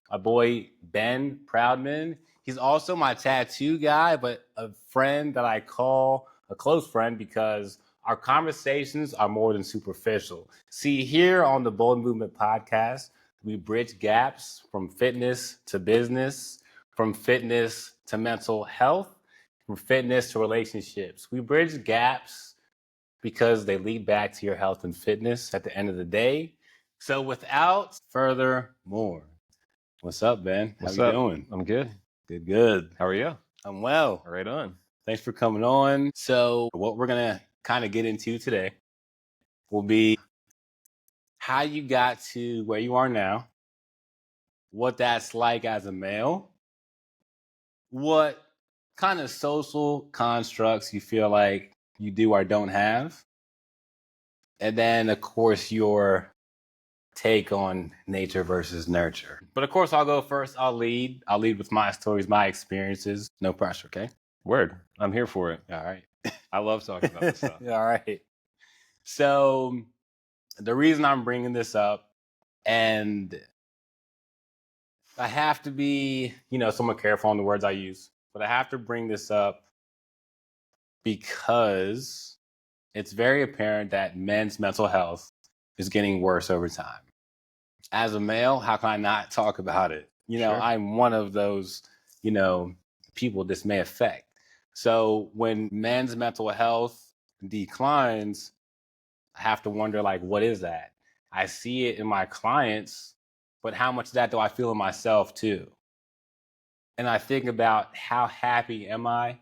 my boy Ben Proudman. He's also my tattoo guy, but a friend that I call a close friend because our conversations are more than superficial. See, here on the Bolden Movement podcast, we bridge gaps from fitness to business, from fitness to mental health, from fitness to relationships. We bridge gaps because they lead back to your health and fitness at the end of the day. So without further more, what's up, Ben? What's How you up? doing? I'm good. Good. How are you? I'm well. Right on. Thanks for coming on. So what we're going to kind of get into today will be how you got to where you are now, what that's like as a male, what kind of social constructs you feel like you do or don't have, and then, of course, your take on nature versus nurture. But of course, I'll go first. I'll lead with my stories, my experiences. No pressure, okay? Word. I'm here for it. All right. I love talking about this stuff. All right. So the reason I'm bringing this up, and I have to be, somewhat careful on the words I use, but I have to bring this up because it's very apparent that men's mental health is getting worse over time. As a male, how can I not talk about it? Sure. I'm one of those, people this may affect. So when men's mental health declines, I have to wonder, like, what is that? I see it in my clients, but how much of that do I feel in myself too? And I think about how happy am I?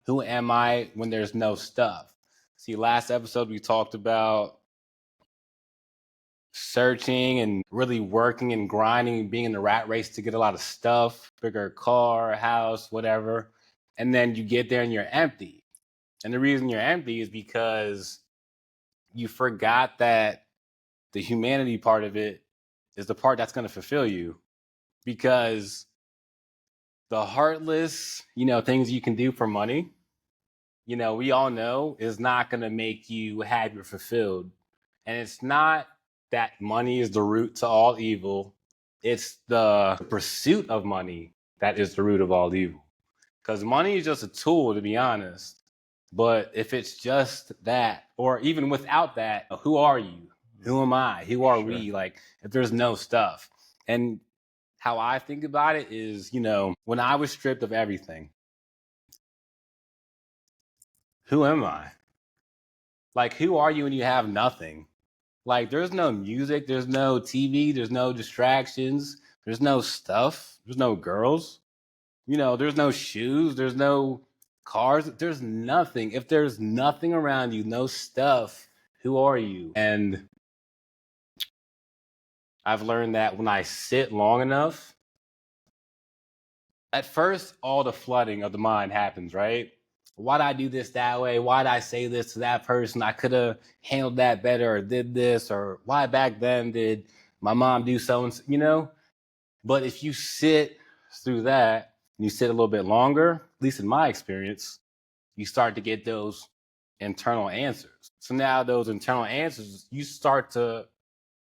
Who am I when there's no stuff? See, last episode we talked about searching and really working and grinding and being in the rat race to get a lot of stuff, bigger car, house, whatever. And then you get there and you're empty. And the reason you're empty is because you forgot that the humanity part of it is the part that's going to fulfill you. Because the heartless, things you can do for money, we all know is not going to make you happy or fulfilled. And it's not that money is the root to all evil. It's the pursuit of money that is the root of all evil. Because money is just a tool, to be honest. But if it's just that, or even without that, who are you? Who am I? Who are we? Like, if there's no stuff. And how I think about it is, when I was stripped of everything, who am I? Like, who are you when you have nothing? Like, there's no music, there's no TV, there's no distractions, there's no stuff, there's no girls, there's no shoes, there's no cars, there's nothing. If there's nothing around you, no stuff, who are you? And I've learned that when I sit long enough, at first, all the flooding of the mind happens, right? Why'd I do this that way? Why'd I say this to that person? I could have handled that better or did this, or why back then did my mom do so and so, But if you sit through that and you sit a little bit longer, at least in my experience, you start to get those internal answers. So now those internal answers, you start to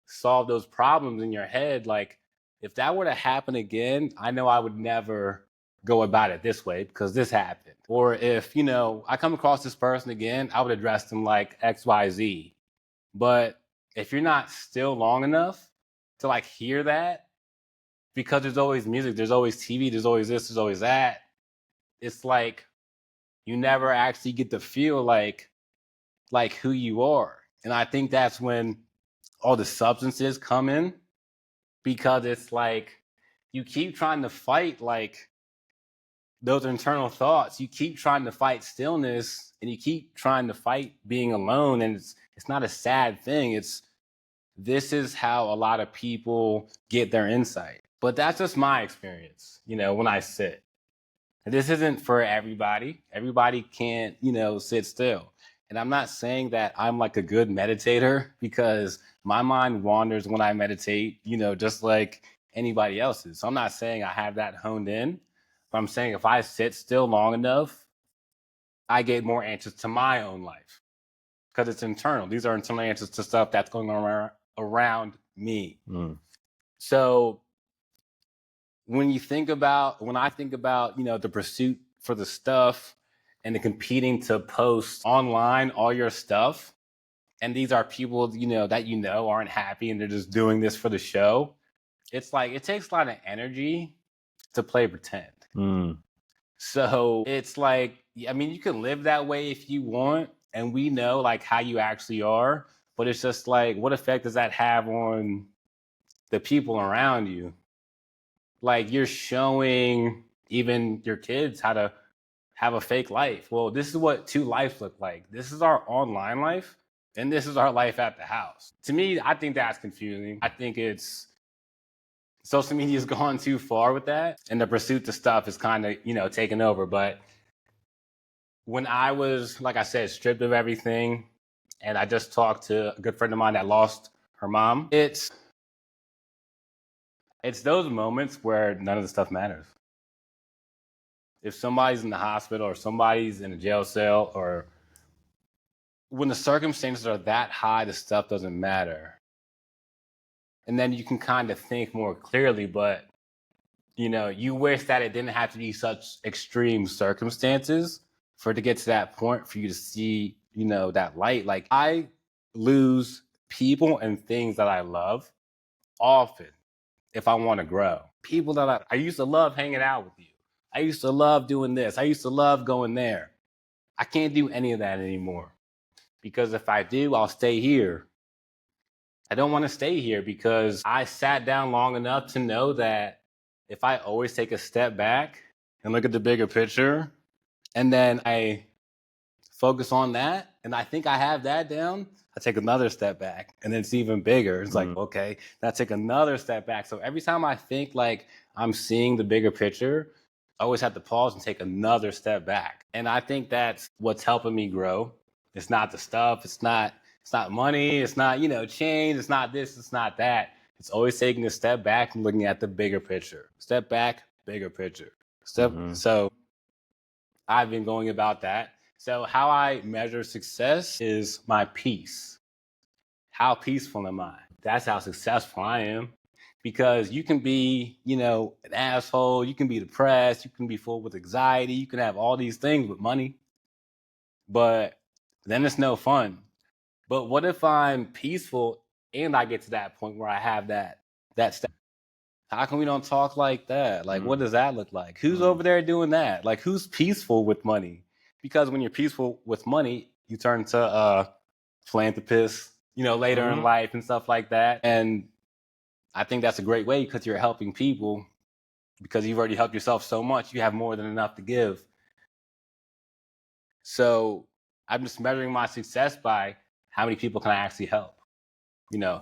solve those problems in your head. Like, if that were to happen again, I know I would never go about it this way because this happened. Or if, I come across this person again, I would address them like XYZ. But if you're not still long enough to like hear that, because there's always music, there's always TV, there's always this, there's always that, it's like you never actually get to feel like who you are. And I think that's when all the substances come in, because it's like you keep trying to fight like those internal thoughts. You keep trying to fight stillness, and you keep trying to fight being alone. And it's not a sad thing. This is how a lot of people get their insight. But that's just my experience, when I sit. And this isn't for everybody. Everybody can't, sit still. And I'm not saying that I'm like a good meditator, because my mind wanders when I meditate, just like anybody else's. So I'm not saying I have that honed in, but I'm saying if I sit still long enough, I get more answers to my own life, because it's internal. These are internal answers to stuff that's going on around me. So when I think about, the pursuit for the stuff and the competing to post online all your stuff, and these are people, that aren't happy and they're just doing this for the show. It's like, it takes a lot of energy to play pretend. So it's like, I mean, you can live that way if you want, and we know like how you actually are, but it's just like, what effect does that have on the people around you? Like, you're showing even your kids how to have a fake life. Well, this is what two lives look like. This is our online life, and this is our life at the house. To me, I think that's confusing. I think social media has gone too far with that, and the pursuit to stuff is kind of, taken over. But when I was, like I said, stripped of everything, and I just talked to a good friend of mine that lost her mom, it's those moments where none of the stuff matters. If somebody's in the hospital or somebody's in a jail cell, or when the circumstances are that high, the stuff doesn't matter. And then you can kind of think more clearly, but you wish that it didn't have to be such extreme circumstances for it to get to that point for you to see, that light. Like, I lose people and things that I love often if I want to grow. People that I used to love hanging out with you. I used to love doing this. I used to love going there. I can't do any of that anymore, because if I do, I'll stay here. I don't want to stay here because I sat down long enough to know that if I always take a step back and look at the bigger picture, and then I focus on that, and I think I have that down, I take another step back, and then it's even bigger. It's like, okay, then I take another step back. So every time I think like I'm seeing the bigger picture, I always have to pause and take another step back. And I think that's what's helping me grow. It's not the stuff. It's not money. It's not, change. It's not this. It's not that. It's always taking a step back and looking at the bigger picture. Step back, bigger picture. So I've been going about that. So how I measure success is my peace. How peaceful am I? That's how successful I am. Because you can be, an asshole. You can be depressed. You can be full with anxiety. You can have all these things with money. But then it's no fun. But what if I'm peaceful and I get to that point where I have that step? How come we don't talk like that? Like, what does that look like? Who's over there doing that? Like, who's peaceful with money? Because when you're peaceful with money, you turn to a philanthropist, later in life and stuff like that. And I think that's a great way, because you're helping people, because you've already helped yourself so much. You have more than enough to give. So I'm just measuring my success by how many people can I actually help?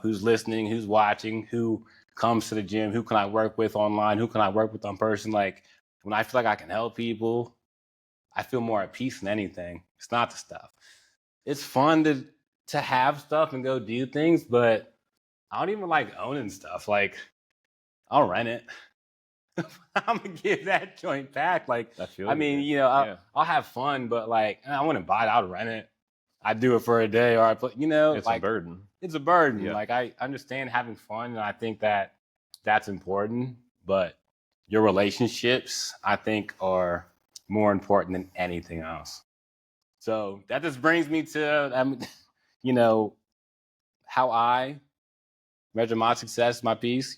Who's listening, who's watching, who comes to the gym, who can I work with online, who can I work with in person? Like, when I feel like I can help people, I feel more at peace than anything. It's not the stuff. It's fun to have stuff and go do things, but I don't even like owning stuff. Like, I'll rent it. I'm gonna give that joint back. Like, I'll have fun, but like, I wouldn't buy it. I'll rent it. I do it for a day, or it's like a burden. It's a burden. Yeah. Like, I understand having fun, and I think that that's important. But your relationships, I think, are more important than anything else. So that just brings me to, how I measure my success, my peace.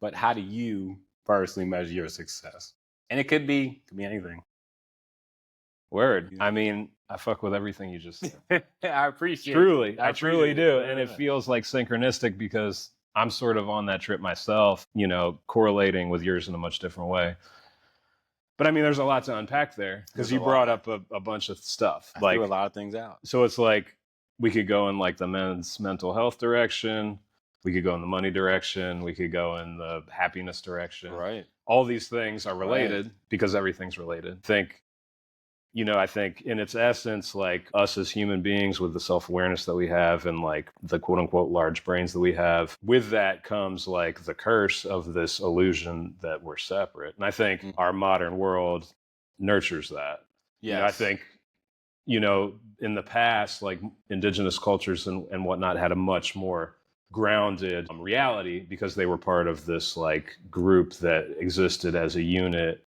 But how do you personally measure your success? And it could be anything. Word. I mean, I fuck with everything you just said. I appreciate Truly. it. I truly do. And it Yeah. feels like synchronistic, because I'm sort of on that trip myself, correlating with yours in a much different way. But I mean, there's a lot to unpack there, because you brought up a bunch of stuff. I threw a lot of things out. So it's like, we could go in like the men's mental health direction. We could go in the money direction. We could go in the happiness direction. Right. All these things are related, because everything's related. I think in its essence, like, us as human beings with the self-awareness that we have, and like the quote unquote large brains that we have, with that comes like the curse of this illusion that we're separate. And I think our modern world nurtures that. Yeah. I think, in the past, like, indigenous cultures and whatnot had a much more grounded reality because they were part of this like group that existed as a unit,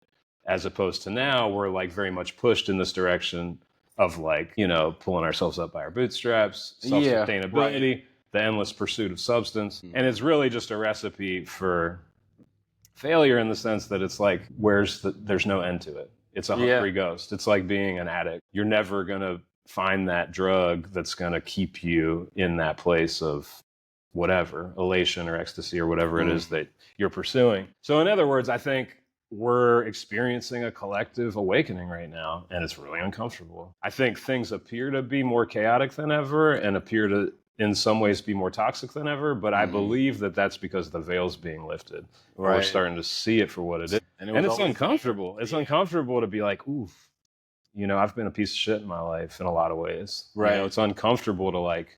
as opposed to now we're like very much pushed in this direction of like, you know, pulling ourselves up by our bootstraps, self-sustainability, the endless pursuit of substance. And it's really just a recipe for failure in the sense that it's like, there's no end to it. It's a hungry ghost. It's like being an addict. You're never going to find that drug that's going to keep you in that place of whatever, elation or ecstasy or whatever it is that you're pursuing. So in other words, I think we're experiencing a collective awakening right now, and it's really uncomfortable. I think things appear to be more chaotic than ever and appear to, in some ways, be more toxic than ever, but I believe that that's because the veil's being lifted. We're starting to see it for what it is. And it's uncomfortable. It's uncomfortable to be like, ooh, you know, I've been a piece of shit in my life in a lot of ways. You know, it's uncomfortable to like,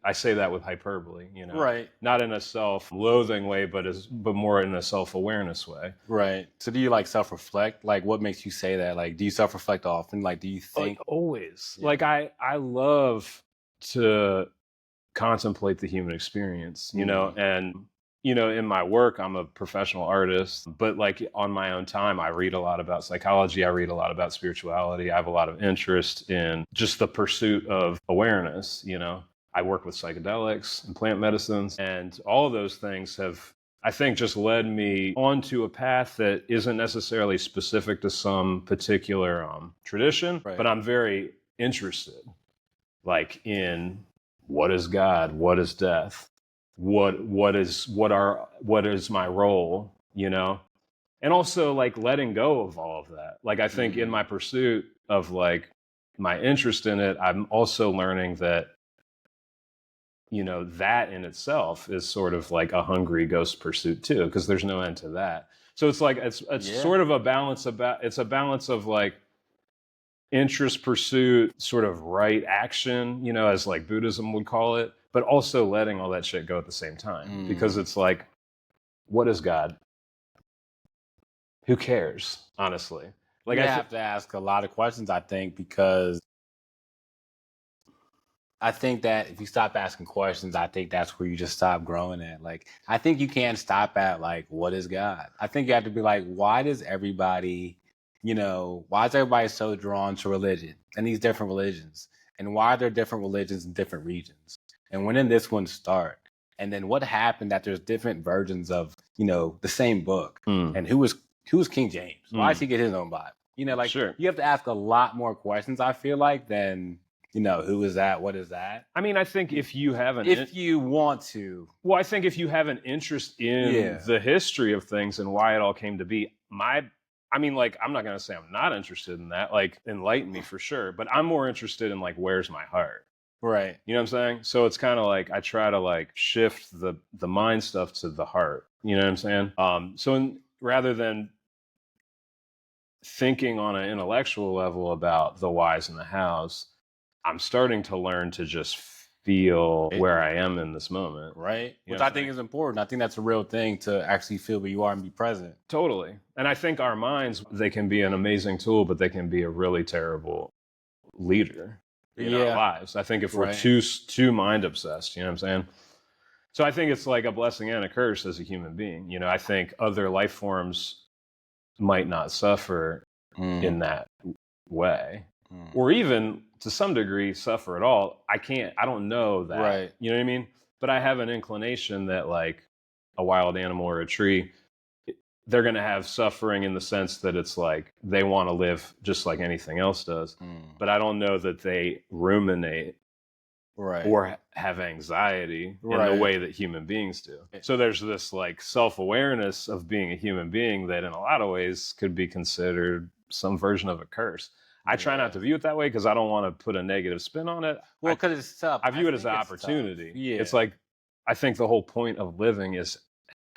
I say that with hyperbole, you know, not in a self-loathing way, but more in a self-awareness way. Right. So do you like self-reflect? Like what makes you say that? Like, do you self-reflect often? Like, do you think? Like, always. Yeah. Like I love to contemplate the human experience, you know, and, you know, in my work, I'm a professional artist, but like on my own time, I read a lot about psychology. I read a lot about spirituality. I have a lot of interest in just the pursuit of awareness, you know. I work with psychedelics and plant medicines, and all of those things have, I think, just led me onto a path that isn't necessarily specific to some particular tradition, but I'm very interested, like in what is God, what is death, what is my role, you know, and also like letting go of all of that. Like I think in my pursuit of like my interest in it, I'm also learning that, you know, that in itself is sort of like a hungry ghost pursuit too, because there's no end to that. So it's like, it's sort of a balance it's a balance of like interest, pursuit, sort of right action, you know, as like Buddhism would call it, but also letting all that shit go at the same time. Because it's like, what is God? Who cares, honestly? Like I have to ask a lot of questions, I think, because I think that if you stop asking questions, I think that's where you just stop growing at. Like, I think you can't stop at like, what is God? I think you have to be like, why is everybody so drawn to religion and these different religions? And why are there different religions in different regions? And when did this one start? And then what happened that there's different versions of, you know, the same book? And who was King James? Why did he get his own Bible? You know, like you have to ask a lot more questions, I feel like, than, you know, who is that? What is that? I mean, I think if you want to. Well, I think if you have an interest in the history of things and why it all came to be, I mean, like, I'm not going to say I'm not interested in that. Like, enlighten me for sure. But I'm more interested in, like, where's my heart? Right. You know what I'm saying? So it's kind of like I try to, like, shift the mind stuff to the heart. You know what I'm saying? Rather than thinking on an intellectual level about the whys and the hows, I'm starting to learn to just feel where I am in this moment. Right. Which I think is important. I think that's a real thing, to actually feel where you are and be present. Totally. And I think our minds, they can be an amazing tool, but they can be a really terrible leader in our lives. I think if we're too mind obsessed, you know what I'm saying? So I think it's like a blessing and a curse as a human being. You know, I think other life forms might not suffer in that way, or even to some degree suffer at all. I don't know that, you know what I mean? But I have an inclination that like a wild animal or a tree, they're going to have suffering in the sense that it's like they want to live just like anything else does. But I don't know that they ruminate or have anxiety in the way that human beings do. So there's this like self-awareness of being a human being that in a lot of ways could be considered some version of a curse. I try not to view it that way because I don't want to put a negative spin on it. Well, because it's tough. I view it as an opportunity. It's like, I think the whole point of living is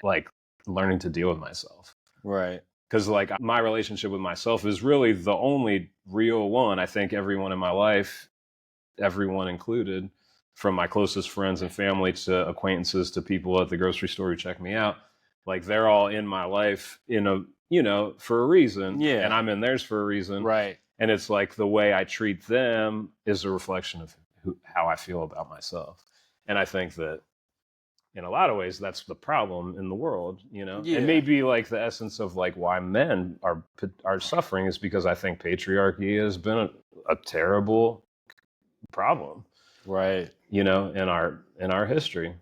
like learning to deal with myself. Right. Because like my relationship with myself is really the only real one. I think everyone in my life, everyone included, from my closest friends and family to acquaintances to people at the grocery store who check me out, like they're all in my life for a reason. Yeah. And I'm in theirs for a reason. Right. And it's like the way I treat them is a reflection of how I feel about myself. And I think that in a lot of ways, that's the problem in the world, you know. Yeah. And maybe like the essence of like why men are suffering is because I think patriarchy has been a terrible problem, Right. you know, in our history.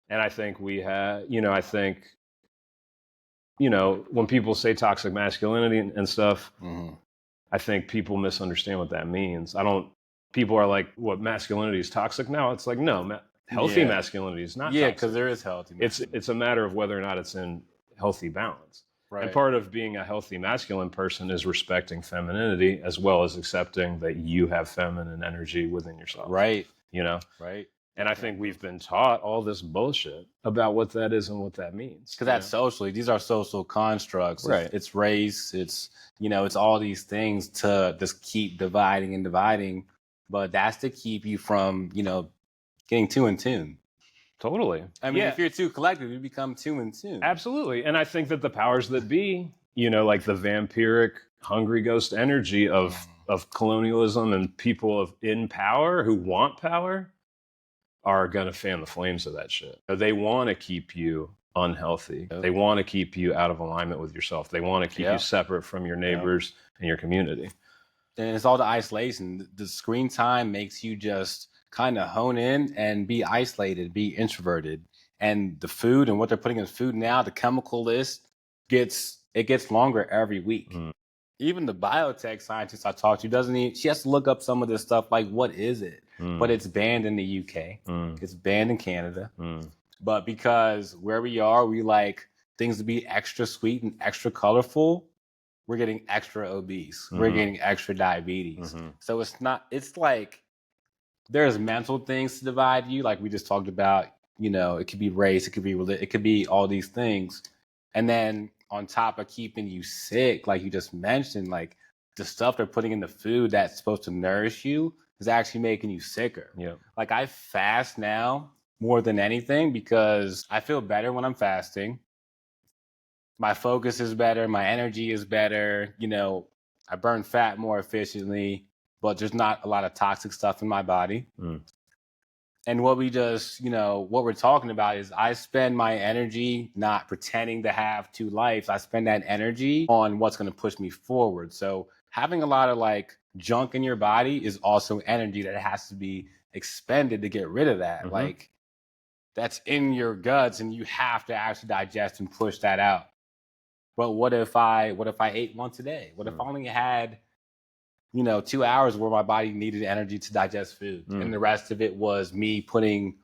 And I think we have, you know, I think, you know, when people say toxic masculinity and stuff, Mm-hmm. I think people misunderstand what that means. I don't. People are like, "What, masculinity is toxic now?" It's like, no, healthy Yeah. masculinity is not Yeah, toxic. because there is healthy masculinity. It's a matter of whether or not it's in healthy balance. Right. And part of being a healthy masculine person is respecting femininity as well as accepting that you have feminine energy within yourself. Right. You know? Right. And I think we've been taught all this bullshit about what that is and what that means. Because that's socially, these are social constructs. Right. It's race. It's, you know, it's all these things to just keep dividing and dividing. But that's to keep you from, you know, getting too in tune. Totally. I mean, if you're too collective, you become too in tune. Absolutely. And I think that the powers that be, you know, like the vampiric, hungry ghost energy of colonialism and people in power who want power are going to fan the flames of that shit. They want to keep you unhealthy. They want to keep you out of alignment with yourself. They want to keep you separate from your neighbors and your community. And it's all the isolation. The screen time makes you just kind of hone in and be isolated, be introverted. And the food and what they're putting in food now, the chemical list gets longer every week. Even the biotech scientist I talked to doesn't even, she has to look up some of this stuff, like what is it? But it's banned in the UK. It's banned in Canada. But because where we are, we like things to be extra sweet and extra colorful. We're getting extra obese. We're getting extra diabetes. So it's like there's mental things to divide you. Like we just talked about, you know, it could be race, it could be religion, it could be all these things. And then on top of keeping you sick, like you just mentioned, like the stuff they're putting in the food that's supposed to nourish you is actually making you sicker. Yeah. Like I fast now more than anything because I feel better when I'm fasting. My focus is better, my energy is better, you know, I burn fat more efficiently, but there's not a lot of toxic stuff in my body. And what we're talking about is I spend my energy not pretending to have two lives. I spend that energy on what's going to push me forward. So having a lot of like junk in your body is also energy that has to be expended to get rid of that. Like that's in your guts and you have to actually digest and push that out. But what if I ate once a day? What if I only had, you know, 2 hours where my body needed energy to digest food and the rest of it was me putting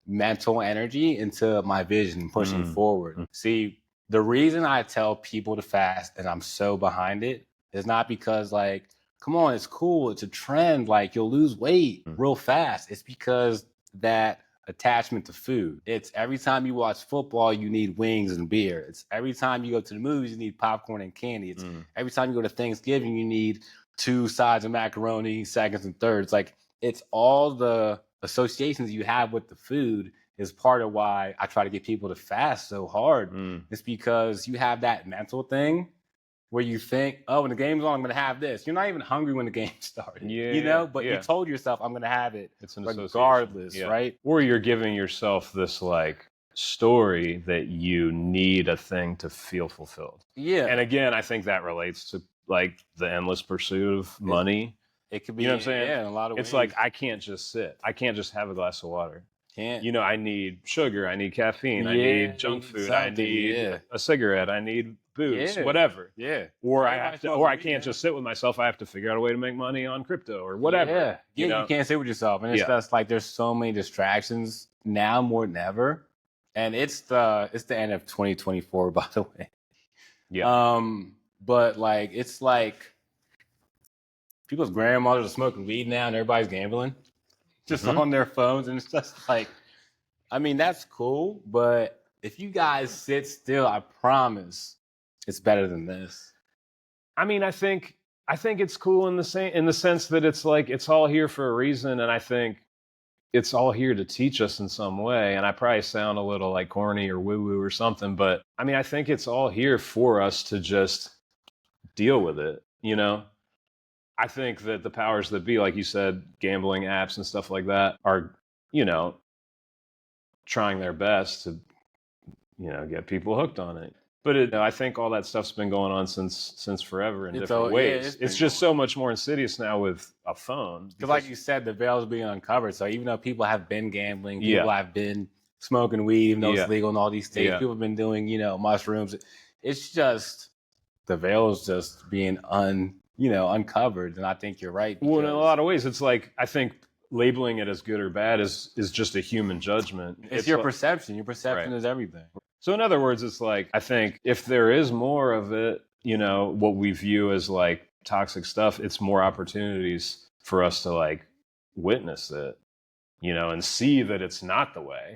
mental energy into my vision, pushing forward. See, the reason I tell people to fast and I'm so behind it is not because like, come on, it's cool, it's a trend, like you'll lose weight real fast. It's because that attachment to food. It's every time you watch football, you need wings and beer. It's every time you go to the movies, you need popcorn and candy. It's every time you go to Thanksgiving, you need 2 sides of macaroni, seconds and thirds. Like it's all the associations you have with the food is part of why I try to get people to fast so hard. It's because you have that mental thing where you think, oh, when the game's on, I'm going to have this. You're not even hungry when the game started, you know, but you told yourself I'm going to have it regardless, right? Or you're giving yourself this like story that you need a thing to feel fulfilled. Yeah. And again, I think that relates to like the endless pursuit of money. It could be, you know what I'm saying? Yeah, in a lot of ways. It's like, I can't just sit. I can't just have a glass of water. Can't. You know, I need sugar. I need caffeine. I need junk food. I need a cigarette. I need booze, whatever. Yeah. Or I can't just sit with myself. I have to figure out a way to make money on crypto or whatever. You can't sit with yourself. And it's just like there's so many distractions now more than ever. And it's the end of 2024, by the way. Yeah. But like it's like people's grandmothers are smoking weed now and everybody's gambling just on their phones. And it's just like, I mean, that's cool. But if you guys sit still, I promise it's better than this. I mean, I think it's cool in the sense that it's like it's all here for a reason, and I think it's all here to teach us in some way. And I probably sound a little like corny or woo-woo or something, but I mean, I think it's all here for us to just deal with it, you know? I think that the powers that be, like you said, gambling apps and stuff like that are, you know, trying their best to, get people hooked on it. But I think all that stuff's been going on since forever in different ways. It's just so much more insidious now with a phone. Because like you said, the veil's being uncovered. So even though people have been gambling, people have been smoking weed, even though it's legal in all these states, people have been doing, mushrooms. It's just the veil is just being uncovered. And I think you're right. Well, in a lot of ways, it's like, I think labeling it as good or bad is just a human judgment. It's your perception. Your perception is everything. So in other words, it's like, I think if there is more of it, what we view as like toxic stuff, it's more opportunities for us to like witness it, and see that it's not the way,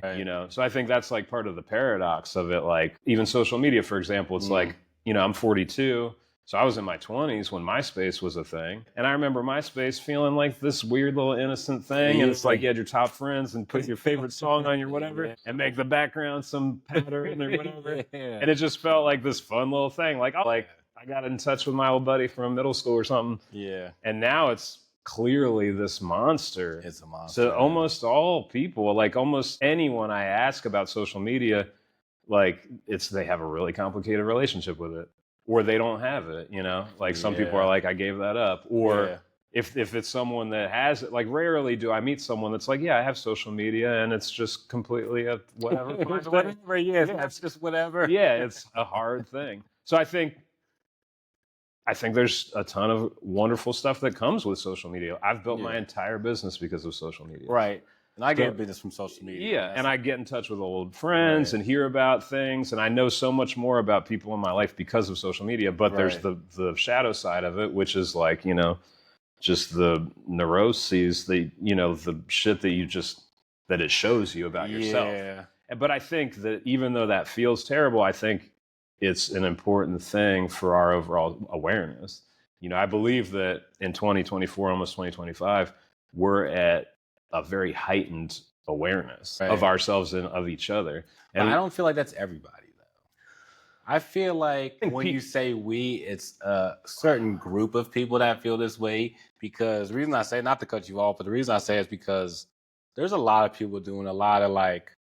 So I think that's like part of the paradox of it. Like even social media, for example, it's like, I'm 42. So I was in my 20s when MySpace was a thing. And I remember MySpace feeling like this weird little innocent thing. And it's like you had your top friends and put your favorite song on your whatever and make the background some pattern or whatever. And it just felt like this fun little thing. Like I got in touch with my old buddy from middle school or something. Yeah. And now it's clearly this monster. It's a monster. So almost all people, like almost anyone I ask about social media, like they have a really complicated relationship with it. Or they don't have it, Like some people are like, I gave that up. Or if it's someone that has it, like rarely do I meet someone that's like, yeah, I have social media and it's just completely a whatever. It's just whatever. Yeah, it's a hard thing. So I think there's a ton of wonderful stuff that comes with social media. I've built my entire business because of social media. Right. And I get business from social media. Yeah, and I get in touch with old friends and hear about things, and I know so much more about people in my life because of social media. But there's the shadow side of it, which is like, just the neuroses, the shit that it shows you about yourself. Yeah. But I think that even though that feels terrible, I think it's an important thing for our overall awareness. I believe that in 2024, almost 2025, we're at a very heightened awareness of ourselves and of each other. And I don't feel like that's everybody, though. I feel like when you say we, it's a certain group of people that feel this way. Because the reason I say, not to cut you off, but the reason I say is because there's a lot of people doing a lot of like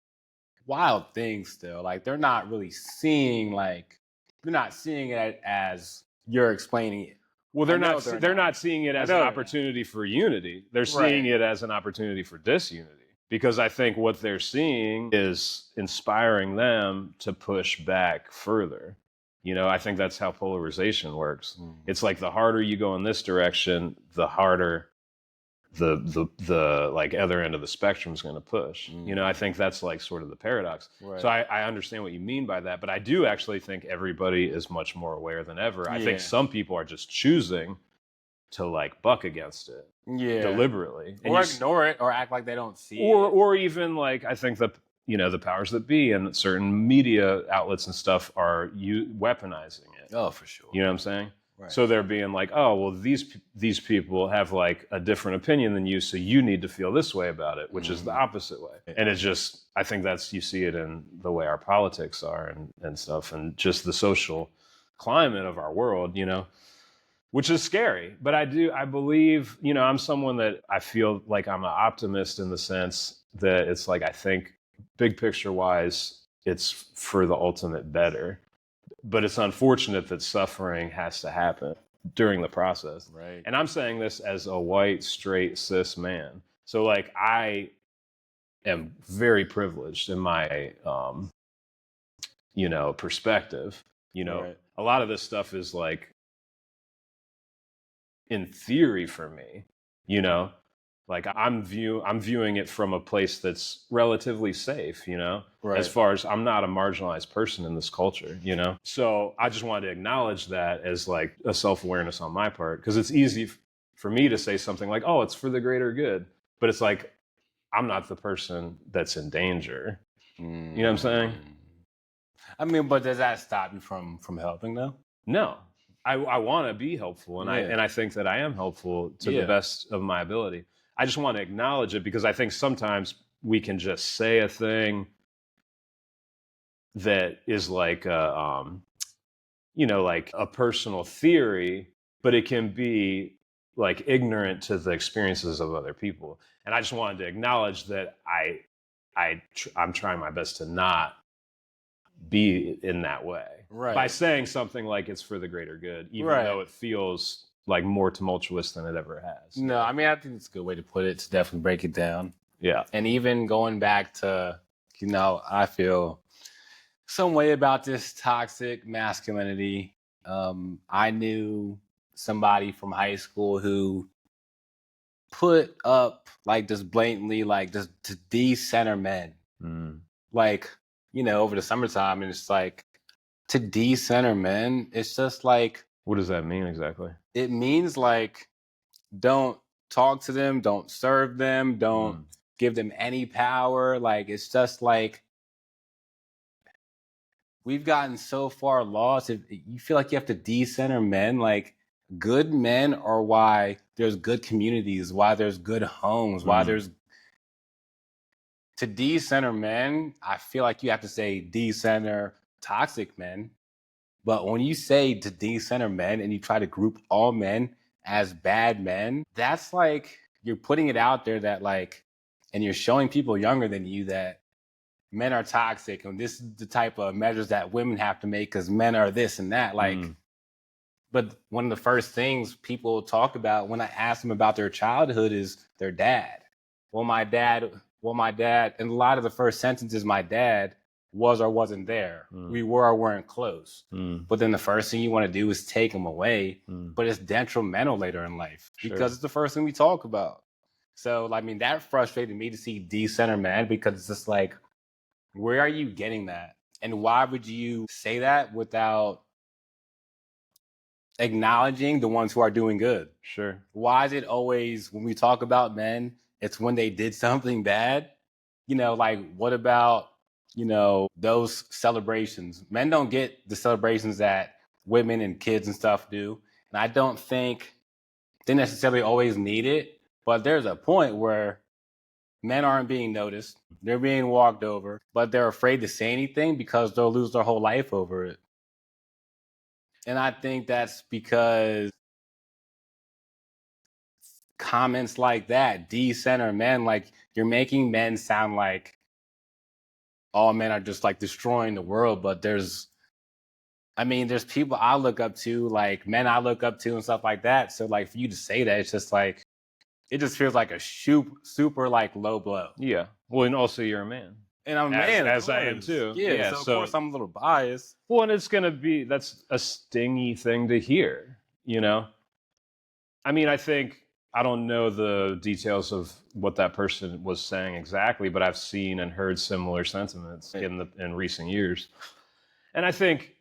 wild things still. Like they're not really seeing it as you're explaining it. Well, they're not seeing it as an opportunity for unity. They're seeing it as an opportunity for disunity. Because I think what they're seeing is inspiring them to push back further. I think that's how polarization works. It's like the harder you go in this direction, the harder the like other end of the spectrum is going to push. I think that's like sort of the paradox. So I understand what you mean by that, but I do actually think everybody is much more aware than ever. I think some people are just choosing to like buck against it deliberately, or ignore it, or act like they don't see it, or even like I think that the powers that be and certain media outlets and stuff are weaponizing it. Oh, for sure. You know what I'm saying? So they're being like, oh, well, these people have like a different opinion than you, so you need to feel this way about it, which is the opposite way. And it's just, I think you see it in the way our politics are and stuff, and just the social climate of our world, which is scary. But I believe, I'm someone that I feel like I'm an optimist in the sense that it's like, I think big picture wise, it's for the ultimate better. But it's unfortunate that suffering has to happen during the process. Right. And I'm saying this as a white, straight, cis man. So like I am very privileged in my, perspective. A lot of this stuff is like in theory for me, like I'm viewing it from a place that's relatively safe, as far as I'm not a marginalized person in this culture, So I just wanted to acknowledge that as like a self-awareness on my part, because it's easy for me to say something like, oh, it's for the greater good. But it's like, I'm not the person that's in danger. You know what I'm saying? I mean, but does that stop you from helping though? No. I want to be helpful, and I think that I am helpful to the best of my ability. I just want to acknowledge it because I think sometimes we can just say a thing that is like like a personal theory, but it can be like ignorant to the experiences of other people. And I just wanted to acknowledge that I'm trying my best to not be in that way. Right. By saying something like it's for the greater good, even though it feels like more tumultuous than it ever has. No, I mean, I think it's a good way to put it, to definitely break it down. Yeah. And even going back to, I feel some way about this toxic masculinity. I knew somebody from high school who put up like just blatantly like just to decenter men. Like, over the summertime, and it's like to decenter men, it's just like, what does that mean exactly? It means like, don't talk to them, don't serve them, don't give them any power. Like, it's just like, we've gotten so far lost. If you feel like you have to decenter men, like, good men are why there's good communities, why there's good homes, why there's, to decenter men, I feel like you have to say decenter toxic men. But when you say to decenter men and you try to group all men as bad men, that's like, you're putting it out there that like, and you're showing people younger than you that men are toxic, and this is the type of measures that women have to make because men are this and that. Like, but one of the first things people talk about when I ask them about their childhood is their dad. Well, my dad, and a lot of the first sentences, my dad was or wasn't there. We were or weren't close. But then the first thing you want to do is take them away. But it's detrimental later in life because it's the first thing we talk about. So, I mean, that frustrated me to see decenter man, because it's just like, where are you getting that? And why would you say that without acknowledging the ones who are doing good? Sure. Why is it always, when we talk about men, it's when they did something bad? Like, what about, those celebrations? Men don't get the celebrations that women and kids and stuff do. And I don't think they necessarily always need it, but there's a point where men aren't being noticed. They're being walked over, but they're afraid to say anything because they'll lose their whole life over it. And I think that's because comments like that decenter men, like, you're making men sound like all men are just like destroying the world. But there's people I look up to, like men I look up to and stuff like that. So like, for you to say that, it's just like, it just feels like a super like low blow. Yeah. Well, and also you're a man. And I'm a man, as I am too. Yeah, so of course I'm a little biased. Well, and it's that's a stingy thing to hear, I mean, I don't know the details of what that person was saying exactly, but I've seen and heard similar sentiments in recent years. And I think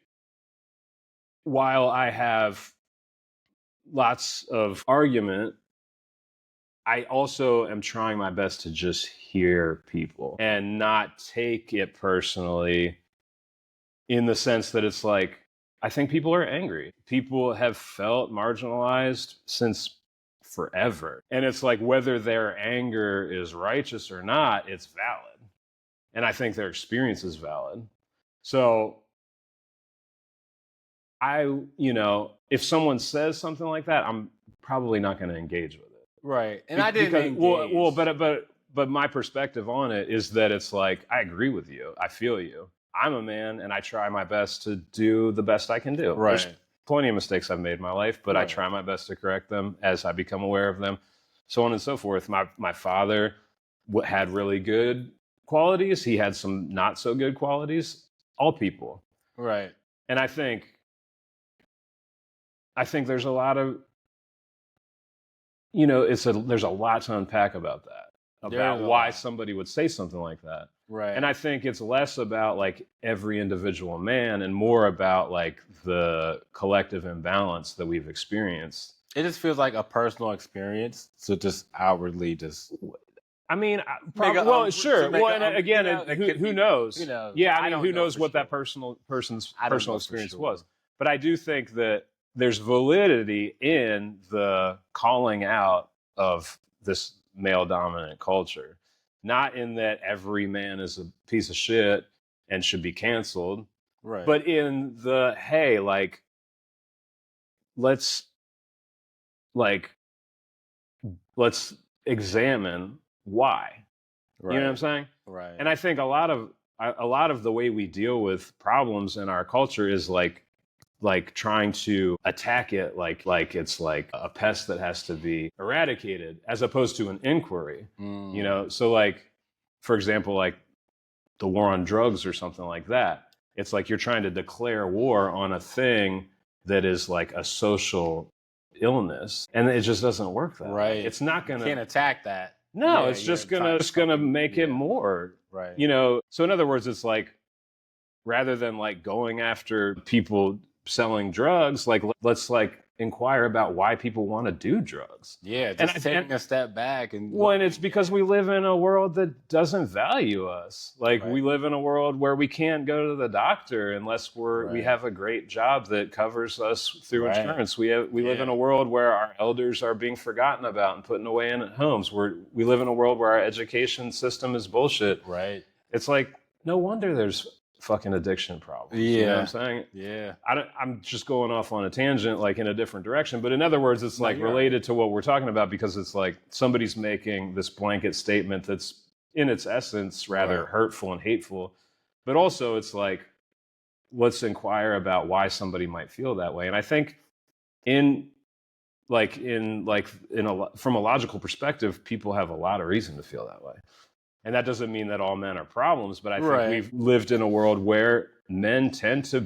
while I have lots of argument, I also am trying my best to just hear people and not take it personally, in the sense that it's like, I think people are angry. People have felt marginalized since forever. And it's like, whether their anger is righteous or not, it's valid. And I think their experience is valid. So if someone says something like that, I'm probably not going to engage with it. Right. And I didn't engage. But my perspective on it is that it's like, I agree with you. I feel you. I'm a man, and I try my best to do the best I can do. Right. There's plenty of mistakes I've made in my life, but I try my best to correct them as I become aware of them, so on and so forth. My father had really good qualities. He had some not so good qualities. All people. Right. And I think there's a lot of, there's a lot to unpack about that, about why somebody would say something like that. Right. And I think it's less about like every individual man and more about like the collective imbalance that we've experienced. It just feels like a personal experience. So just outwardly just, I mean, sure. Well, and again, who knows? Yeah, I mean, who knows what that person's personal experience was. But I do think that there's validity in the calling out of this male dominant culture. Not in that every man is a piece of shit and should be canceled, right? But in the, hey, like, let's examine why. You know what I'm saying? Right. And I think a lot of the way we deal with problems in our culture is like trying to attack it like it's like a pest that has to be eradicated, as opposed to an inquiry. You know, so like, for example, like the war on drugs or something like that. It's like you're trying to declare war on a thing that is like a social illness, and it just doesn't work that way. It's not gonna. You can't attack that. No, it's just gonna make it more. Right. You know. So in other words, it's like, rather than like going after people selling drugs, like let's like inquire about why people want to do drugs. Yeah, just taking a step back. And it's because we live in a world that doesn't value us. Like we live in a world where we can't go to the doctor unless we have a great job that covers us through insurance. We live in a world where our elders are being forgotten about and put away in homes. We live in a world where our education system is bullshit. Right. It's like, no wonder there's fucking addiction problems. You know what I'm saying? Yeah. I'm just going off on a tangent, like in a different direction. But in other words, it's like related to what we're talking about, because it's like somebody's making this blanket statement that's in its essence rather hurtful and hateful. But also it's like, let's inquire about why somebody might feel that way. And I think from a logical perspective, people have a lot of reason to feel that way. And that doesn't mean that all men are problems, but I think we've lived in a world where men tend to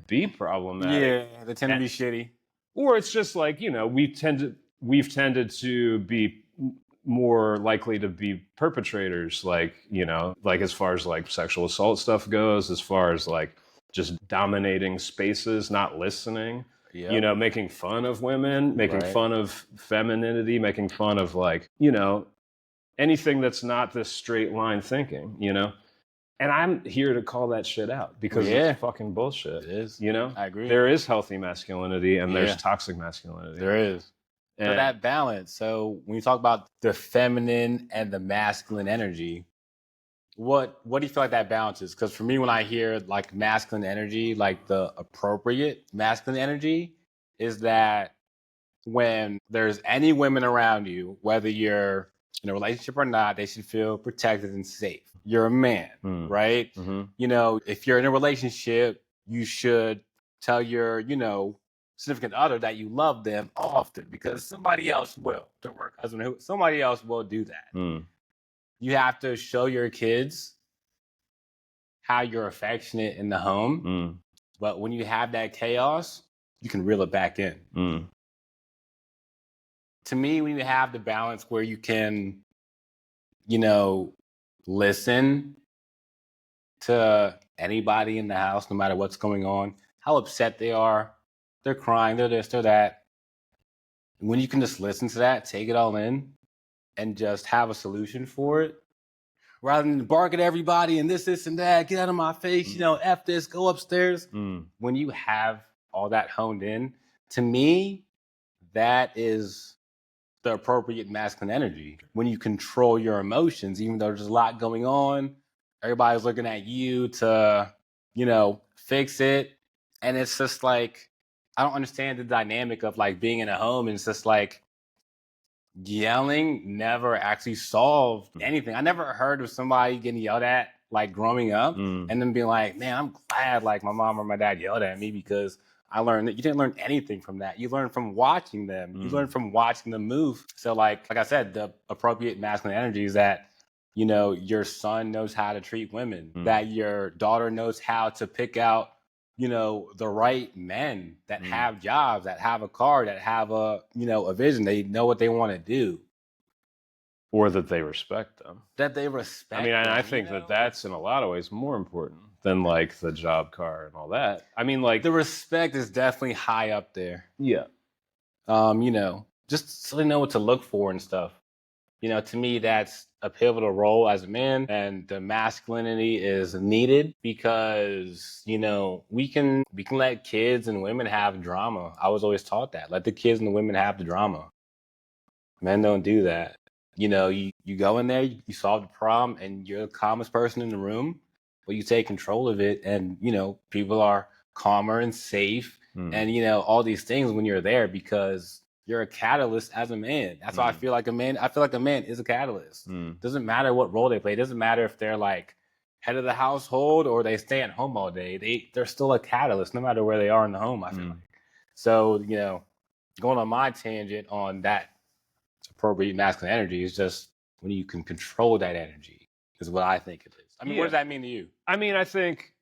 be problematic. Yeah, they tend to be shitty. Or it's just like, you know, we've tended to be more likely to be perpetrators, like, you know, like as far as like sexual assault stuff goes, as far as like just dominating spaces, not listening. You know, making fun of women, making fun of femininity, making fun of like, you know, anything that's not this straight line thinking, you know? And I'm here to call that shit out because it's fucking bullshit. It is. You know? I agree. There is healthy masculinity and there's toxic masculinity. There is. So that balance. So when you talk about the feminine and the masculine energy, what do you feel like that balance is? Because for me, when I hear like masculine energy, like the appropriate masculine energy is that when there's any women around you, whether you're in a relationship or not, they should feel protected and safe. You're a man, right? Mm-hmm. You know, if you're in a relationship, you should tell your, you know, significant other that you love them often, because somebody else will. The work husband, somebody else will do that. You have to show your kids how you're affectionate in the home, but when you have that chaos, you can reel it back in. To me, when you have the balance where you can, you know, listen to anybody in the house, no matter what's going on, how upset they are, they're crying, they're this, they're that. When you can just listen to that, take it all in, and just have a solution for it, rather than bark at everybody and this, and that, get out of my face, you know, F this, go upstairs. When you have all that honed in, to me, that is the appropriate masculine energy. When you control your emotions, even though there's a lot going on, everybody's looking at you to, you know, fix it. And it's just like, I don't understand the dynamic of like being in a home and it's just like yelling never actually solved anything. I never heard of somebody getting yelled at like growing up and then being like, man, I'm glad like my mom or my dad yelled at me, because I learned that you didn't learn anything from that. You learned from watching them. You learned from watching them move. So like I said, the appropriate masculine energy is that, you know, your son knows how to treat women, that your daughter knows how to pick out, you know, the right men that have jobs, that have a car, that have a, you know, a vision. They know what they want to do. Or that they respect them. That they respect I mean, them, I think that that's in a lot of ways more important than like the job car and all that. I mean, like the respect is definitely high up there. Yeah. You know, just so they know what to look for and stuff. You know, to me, that's a pivotal role as a man, and the masculinity is needed because, you know, we can let kids and women have drama. I was always taught that. Let the kids and the women have the drama. Men don't do that. You know, you go in there, you solve the problem, and you're the calmest person in the room, but you take control of it, and, you know, people are calmer and safe and, you know, all these things when you're there because you're a catalyst as a man. That's why I feel like a man is a catalyst. Doesn't matter what role they play. It doesn't matter if they're like head of the household or they stay at home all day. They're still a catalyst no matter where they are in the home, I feel like. So, you know, going on my tangent on that appropriate masculine energy is just when you can control that energy is what I think it is. I mean, what does that mean to you? I mean, I think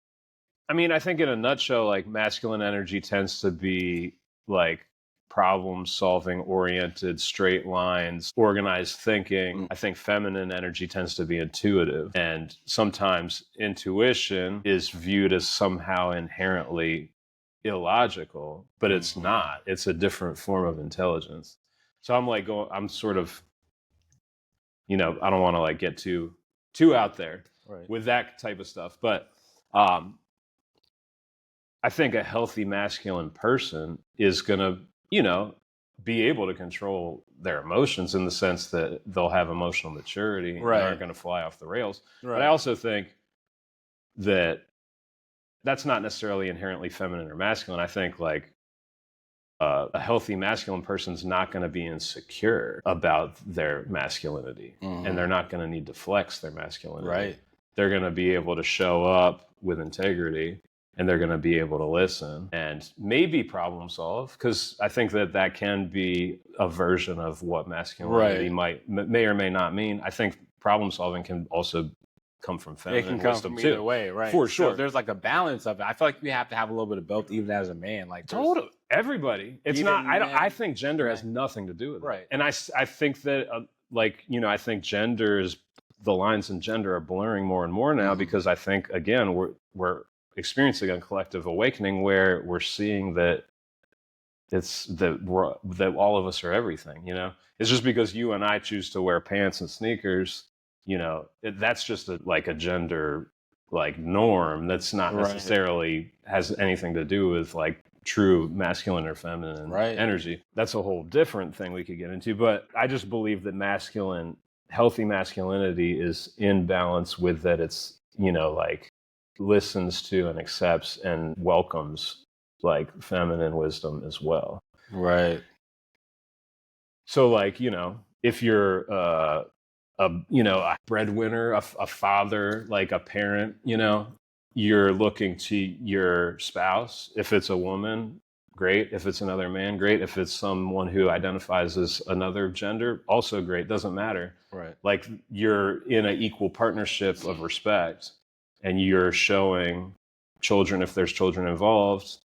in a nutshell, like masculine energy tends to be like problem solving oriented, straight lines, organized thinking. I think feminine energy tends to be intuitive, and sometimes intuition is viewed as somehow inherently illogical, but it's not. It's a different form of intelligence. So I'm sort of, you know, I don't want to like get too out there with that type of stuff, but I think a healthy masculine person is going to, you know, be able to control their emotions in the sense that they'll have emotional maturity and aren't going to fly off the rails. But I also think that that's not necessarily inherently feminine or masculine. I think like a healthy masculine person's not going to be insecure about their masculinity, and they're not going to need to flex their masculinity. They're going to be able to show up with integrity, and they're going to be able to listen and maybe problem solve, because I think that can be a version of what masculinity may or may not mean. I think problem solving can also come from feminine wisdom. It can come from either way, right? For sure. So there's like a balance of it. I feel like you have to have a little bit of both, even as a man. Like totally, everybody. It's not. I think gender has nothing to do with it. And I think that like, you know, I think the lines in gender are blurring more and more now, because I think again we're experiencing a collective awakening where we're seeing that that all of us are everything. You know, it's just because you and I choose to wear pants and sneakers, you know, that's just like a gender like norm. That's not necessarily has anything to do with like true masculine or feminine energy. That's a whole different thing we could get into. But I just believe that healthy masculinity is in balance with that. It's, you know, like listens to and accepts and welcomes like feminine wisdom as well. Right. So like, you know, if you're a breadwinner, a father, like a parent, you know, you're looking to your spouse. If it's a woman, great. If it's another man, great. If it's someone who identifies as another gender, also great. Doesn't matter. Right. Like you're in an equal partnership of respect, and you're showing children, if there's children involved,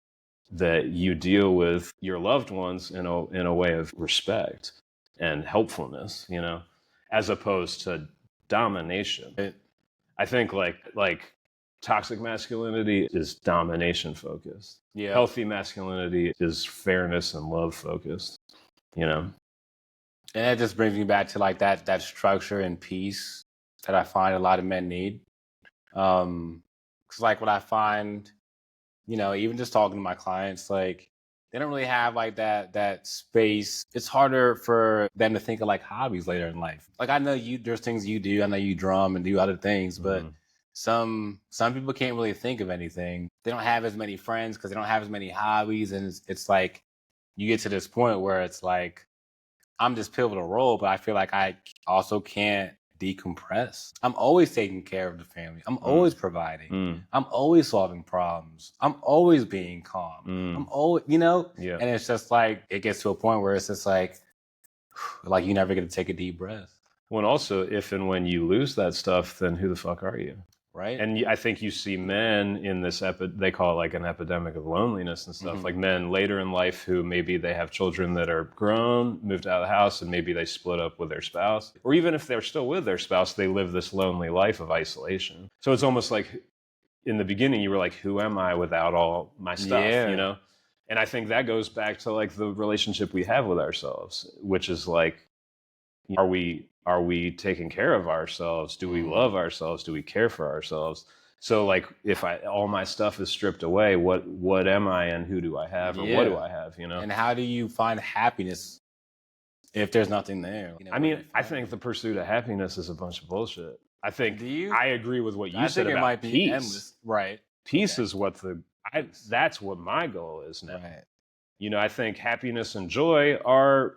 that you deal with your loved ones in a way of respect and helpfulness, you know, as opposed to domination. I think like toxic masculinity is domination focused. Yeah. Healthy masculinity is fairness and love focused, you know. And that just brings me back to like that structure and peace that I find a lot of men need. 'Cause like what I find, you know, even just talking to my clients, like they don't really have like that space. It's harder for them to think of like hobbies later in life. Like I know there's things you do. I know you drum and do other things, but some people can't really think of anything. They don't have as many friends because they don't have as many hobbies, and it's like you get to this point where it's like I'm this pivotal role, but I feel like I also can't decompress. I'm always taking care of the family. I'm always providing. I'm always solving problems. I'm always being calm. I'm always, you know? Yeah. And it's just like, it gets to a point where it's just like you never get to take a deep breath. Well, and also, if and when you lose that stuff, then who the fuck are you? Right. And I think you see men in this, they call it like an epidemic of loneliness and stuff. Like men later in life who maybe they have children that are grown, moved out of the house, and maybe they split up with their spouse. Or even if they're still with their spouse, they live this lonely life of isolation. So it's almost like in the beginning, you were like, who am I without all my stuff, you know? And I think that goes back to like the relationship we have with ourselves, which is like, are we taking care of ourselves? Do we love ourselves? Do we care for ourselves? So like if all my stuff is stripped away, what am I and who do I have or what do I have, you know? And how do you find happiness if there's nothing there? You know, I mean, I think the pursuit of happiness is a bunch of bullshit. I think I agree with what you said about might be peace. Endless. Right. Peace is what that's what my goal is now. Right. I think happiness and joy are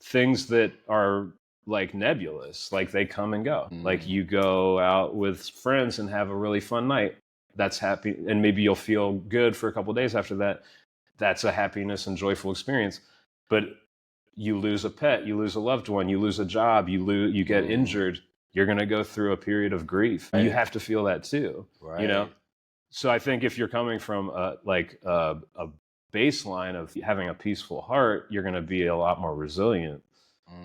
things that are like nebulous, like they come and go. Like you go out with friends and have a really fun night. That's happy, and maybe you'll feel good for a couple of days after that. That's a happiness and joyful experience. But you lose a pet, you lose a loved one, you lose a job, you get injured. You're going to go through a period of grief. Right. You have to feel that too. Right. So I think if you're coming from a baseline of having a peaceful heart, you're going to be a lot more resilient,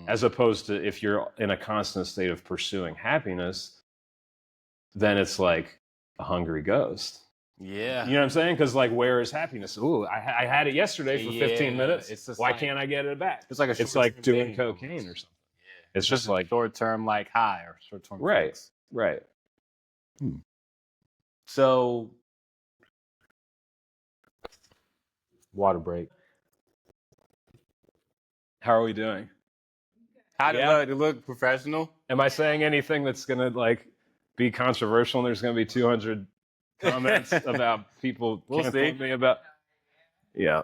as opposed to if you're in a constant state of pursuing happiness, then it's like a hungry ghost. Yeah. You know what I'm saying? Because like, where is happiness? Ooh, I had it yesterday for 15 minutes. It's why can't I get it back? It's like doing cocaine or something. Yeah. It's just like short-term like high or short-term fix. Right. So, water break. How are we doing? How do look professional? Am I saying anything that's gonna like be controversial? And there's gonna be 200 comments about people canceling me about. Yeah.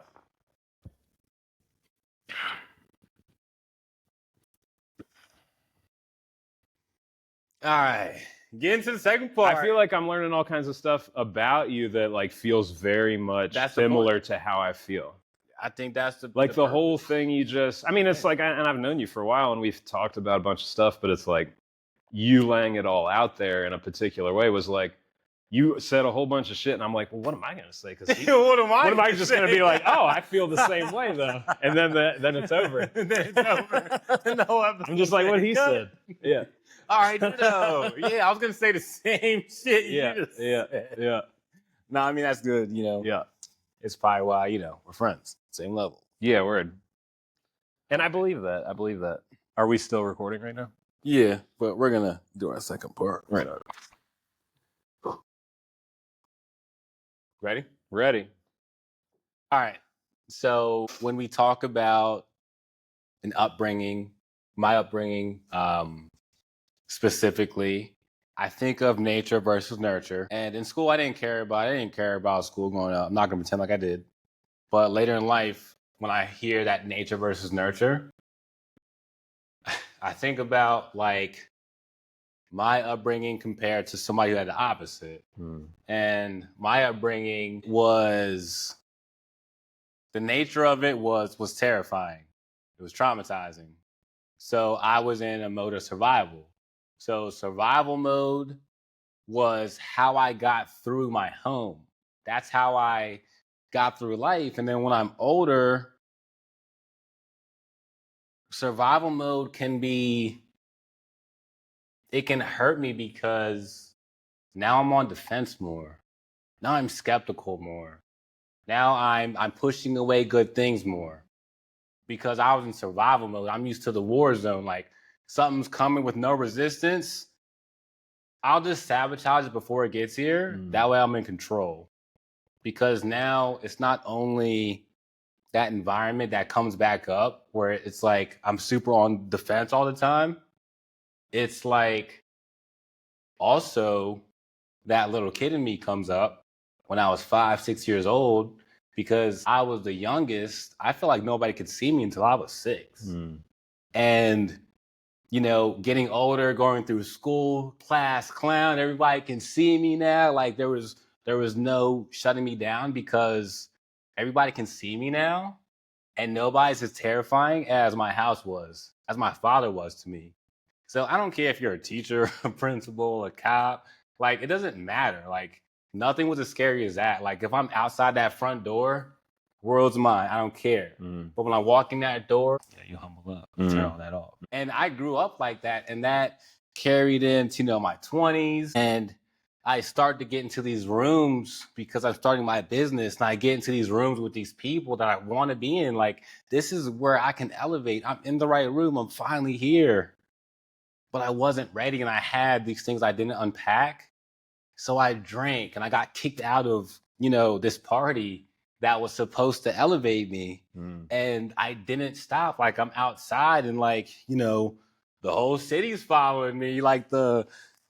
All right. Get into the second part. I feel like I'm learning all kinds of stuff about you that like feels very much similar to how I feel. I think that's the whole thing you just, I mean, it's like, and I've known you for a while and we've talked about a bunch of stuff, but it's like you laying it all out there in a particular way was like, you said a whole bunch of shit and I'm like, well, what am I going to say? Because what am I just going to be like, oh, I feel the same way though. And then it's over. Then it's over. No, I'm just like what he said. Yeah. All right, no. Yeah, I was going to say the same shit you just said. Yeah. No, I mean, that's good, Yeah. It's probably why, we're friends. Same level. Yeah, word. And I believe that. Are we still recording right now? Yeah, but we're going to do our second part. Right. Ready? Ready. All right. So when we talk about an upbringing, my upbringing, specifically, I think of nature versus nurture. And in school, I didn't care about school growing up. I'm not going to pretend like I did. But later in life, when I hear that nature versus nurture, I think about like my upbringing compared to somebody who had the opposite. And my upbringing was, the nature of it was terrifying. It was traumatizing. So I was in a mode of survival. So survival mode was how I got through my home. That's how I got through life. And then when I'm older, survival mode it can hurt me because now I'm on defense more. Now I'm skeptical more. Now I'm pushing away good things more because I was in survival mode. I'm used to the war zone. Like something's coming with no resistance, I'll just sabotage it before it gets here. That way I'm in control. Because now it's not only that environment that comes back up where it's like I'm super on defense all the time. It's like also that little kid in me comes up when I was 5, 6 years old because I was the youngest. I feel like nobody could see me until I was 6. And getting older, going through school, class clown, everybody can see me now. Like there was no shutting me down because everybody can see me now. And nobody's as terrifying as my house was, as my father was to me. So I don't care if you're a teacher, a principal, a cop, like it doesn't matter. Like nothing was as scary as that. Like if I'm outside that front door, world's mine. I don't care. But when I walk in that door, you humble up, turn all that off. And I grew up like that, and that carried into my 20s. And I start to get into these rooms because I'm starting my business, and I get into these rooms with these people that I want to be in. Like this is where I can elevate. I'm in the right room. I'm finally here. But I wasn't ready, and I had these things I didn't unpack. So I drank, and I got kicked out of this party that was supposed to elevate me. And I didn't stop. Like I'm outside and like, the whole city's following me. Like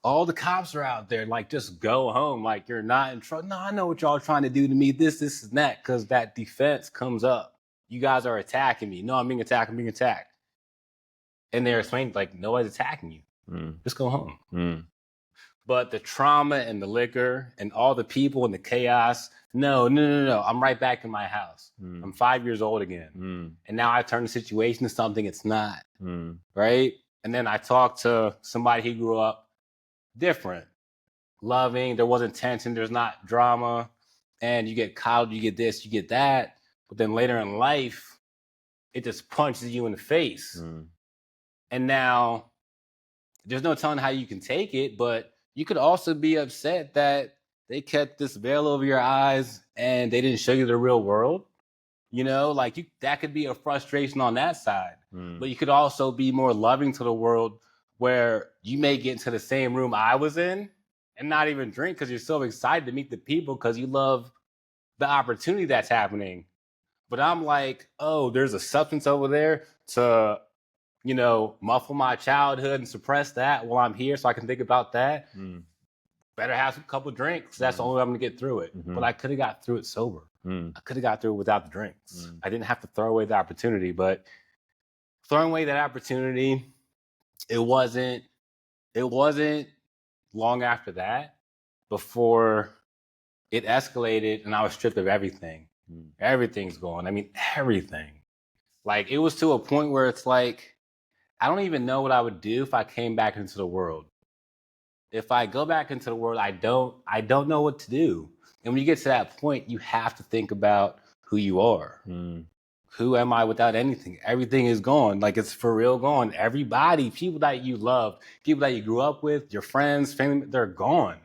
all the cops are out there. Like just go home. Like you're not in trouble. No, I know what y'all trying to do to me. This and that. Cause that defense comes up. you guys are attacking me. No, I'm being attacked. I'm being attacked. And they're explaining, like, nobody's attacking you. Just go home. But the trauma and the liquor and all the people and the chaos, no. I'm right back in my house. I'm 5 years old again. And now I turn the situation to something it's not. Right? And then I talk to somebody who grew up different, loving. There wasn't tension. There's not drama. And you get coddled, you get this, you get that. But then later in life, it just punches you in the face. And now there's no telling how you can take it, but you could also be upset that they kept this veil over your eyes and they didn't show you the real world. You know, like that could be a frustration on that side. But you could also be more loving to the world, where you may get into the same room I was in and not even drink because you're so excited to meet the people because you love the opportunity that's happening. But I'm like, oh, there's a substance over there to, you know, muffle my childhood and suppress that while I'm here so I can think about that. Better have a couple of drinks. That's the only way I'm going to get through it. But I could have got through it sober. I could have got through it without the drinks. I didn't have to throw away the opportunity, but throwing away that opportunity, it wasn't long after that before it escalated and I was stripped of everything. Everything's gone. I mean, everything. Like, it was to a point where it's like, I don't even know what I would do if I came back into the world. If I go back into the world, I don't know what to do. And when you get to that point, you have to think about who you are. Who am I without anything? Everything is gone. Like, it's for real gone. Everybody, people that you loved, people that you grew up with, your friends, family, they're gone.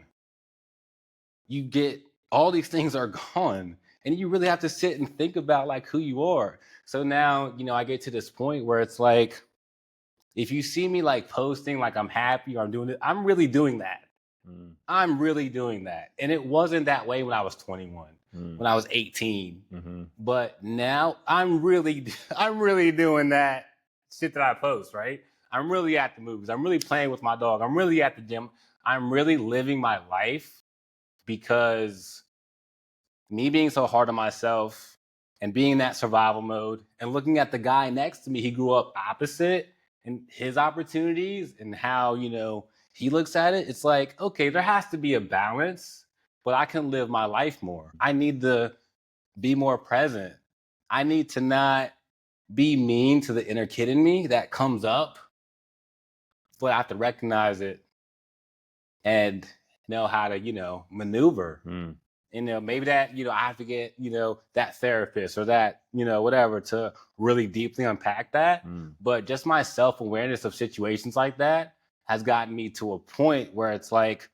You get, all these things are gone. And you really have to sit and think about, like, who you are. So now, you know, I get to this point where it's like, if you see me like posting, like I'm happy or I'm doing it, I'm really doing that. I'm really doing that. And it wasn't that way when I was 21, when I was 18. But now I'm really doing that shit that I post, right? I'm really at the movies. I'm really playing with my dog. I'm really at the gym. I'm really living my life, because me being so hard on myself and being in that survival mode and looking at the guy next to me, he grew up opposite, and his opportunities and how, you know, he looks at it, it's like, okay, there has to be a balance, but I can live my life more. I need to be more present. I need to not be mean to the inner kid in me that comes up, but I have to recognize it and know how to, you know, maneuver. You know, maybe that, you know, I have to get, you know, that therapist or that, you know, whatever, to really deeply unpack that. But just my self-awareness of situations like that has gotten me to a point where it's like,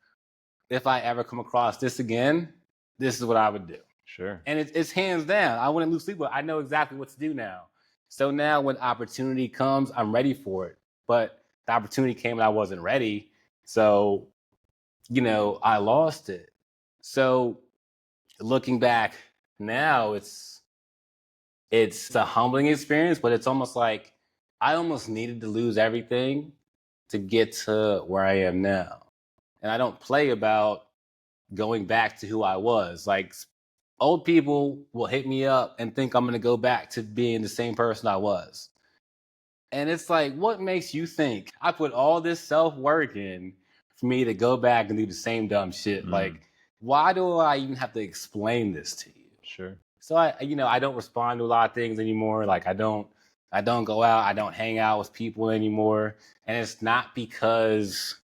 if I ever come across this again, this is what I would do. Sure. And it's hands down. I wouldn't lose sleep, but I know exactly what to do now. So now when opportunity comes, I'm ready for it. But the opportunity came and I wasn't ready. So, you know, I lost it. So looking back now, it's a humbling experience, but it's almost like I almost needed to lose everything to get to where I am now. And I don't play about going back to who I was. Like, old people will hit me up and think I'm going to go back to being the same person I was. And it's like, what makes you think I put all this self-work in for me to go back and do the same dumb shit? Like, why do I even have to explain this to you? Sure. So I don't respond to a lot of things anymore. Like, I don't go out, I don't hang out with people anymore. And it's not because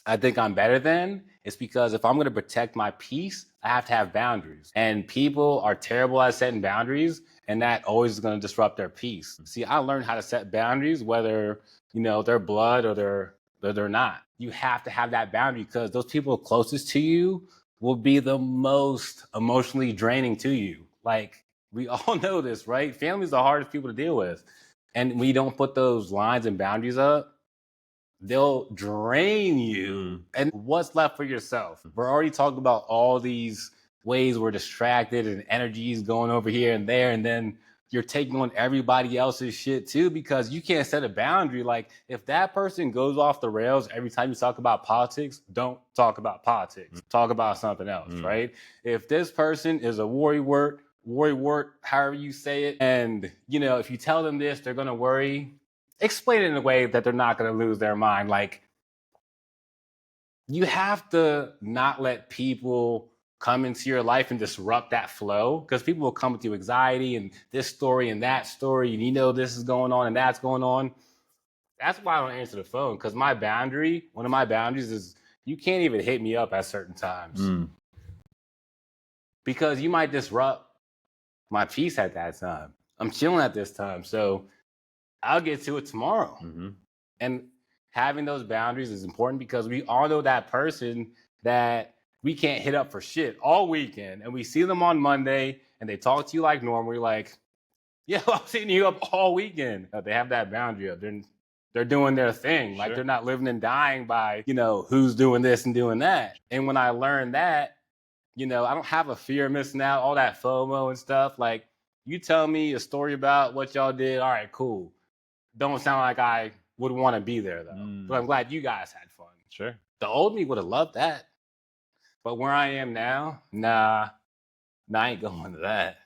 I think I'm better than, it's because if I'm going to protect my peace, I have to have boundaries. And people are terrible at setting boundaries, and that always is going to disrupt their peace. See, I learned how to set boundaries, whether, you know, they're blood or they're not. You have to have that boundary, because those people closest to you will be the most emotionally draining to you. Like, we all know this, right? Family's the hardest people to deal with. And when you don't put those lines and boundaries up, they'll drain you. And what's left for yourself? We're already talking about all these ways we're distracted and energy is going over here and there, and then you're taking on everybody else's shit too, because you can't set a boundary. Like, if that person goes off the rails every time you talk about politics, don't talk about politics. Talk about something else, right? If this person is a worrywart worry, however you say it. And, if you tell them this, they're going to worry. Explain it in a way that they're not going to lose their mind. Like, you have to not let people come into your life and disrupt that flow, because people will come with you anxiety and this story and that story, and this is going on and that's going on. That's why I don't answer the phone, because one of my boundaries is you can't even hit me up at certain times because you might disrupt my peace at that time. I'm chilling at this time, so I'll get to it tomorrow. And having those boundaries is important because we all know that person that we can't hit up for shit all weekend, and we see them on Monday and they talk to you like normal. You're like, yeah, I'm hitting you up all weekend. They have that boundary up. They're doing their thing. Sure. Like, they're not living and dying by, who's doing this and doing that. And when I learned that, I don't have a fear of missing out, all that FOMO and stuff. Like, you tell me a story about what y'all did. All right, cool. Don't sound like I would want to be there, though. But I'm glad you guys had fun. Sure. The old me would have loved that. But where I am now, nah, I ain't going to that.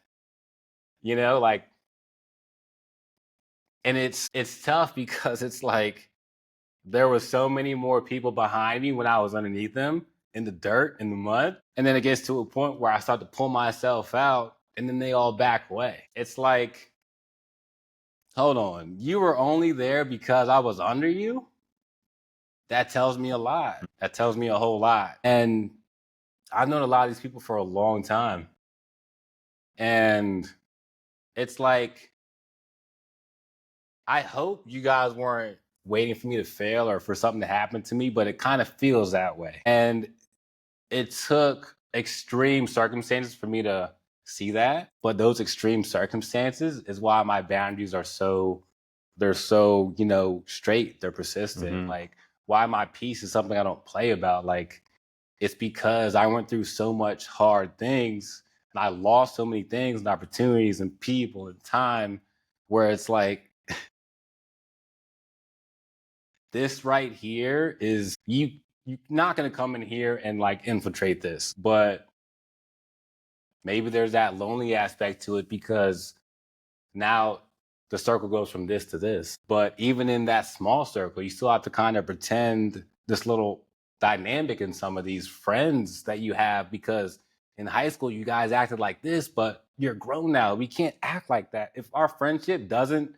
And it's tough because it's like there was so many more people behind me when I was underneath them in the dirt, in the mud. And then it gets to a point where I start to pull myself out and then they all back away. It's like, hold on, you were only there because I was under you? That tells me a lot. That tells me a whole lot. And I've known a lot of these people for a long time. And it's like, I hope you guys weren't waiting for me to fail or for something to happen to me, but it kind of feels that way. And it took extreme circumstances for me to see that. But those extreme circumstances is why my boundaries are they're so, straight, they're persistent. Like, why my peace is something I don't play about. Like, it's because I went through so much hard things and I lost so many things and opportunities and people and time, where it's like, this right here is you're not going to come in here and like infiltrate this, but maybe there's that lonely aspect to it because now the circle goes from this to this. But even in that small circle, you still have to kind of pretend this little dynamic in some of these friends that you have, because in high school, you guys acted like this, but you're grown now. We can't act like that. If our friendship doesn't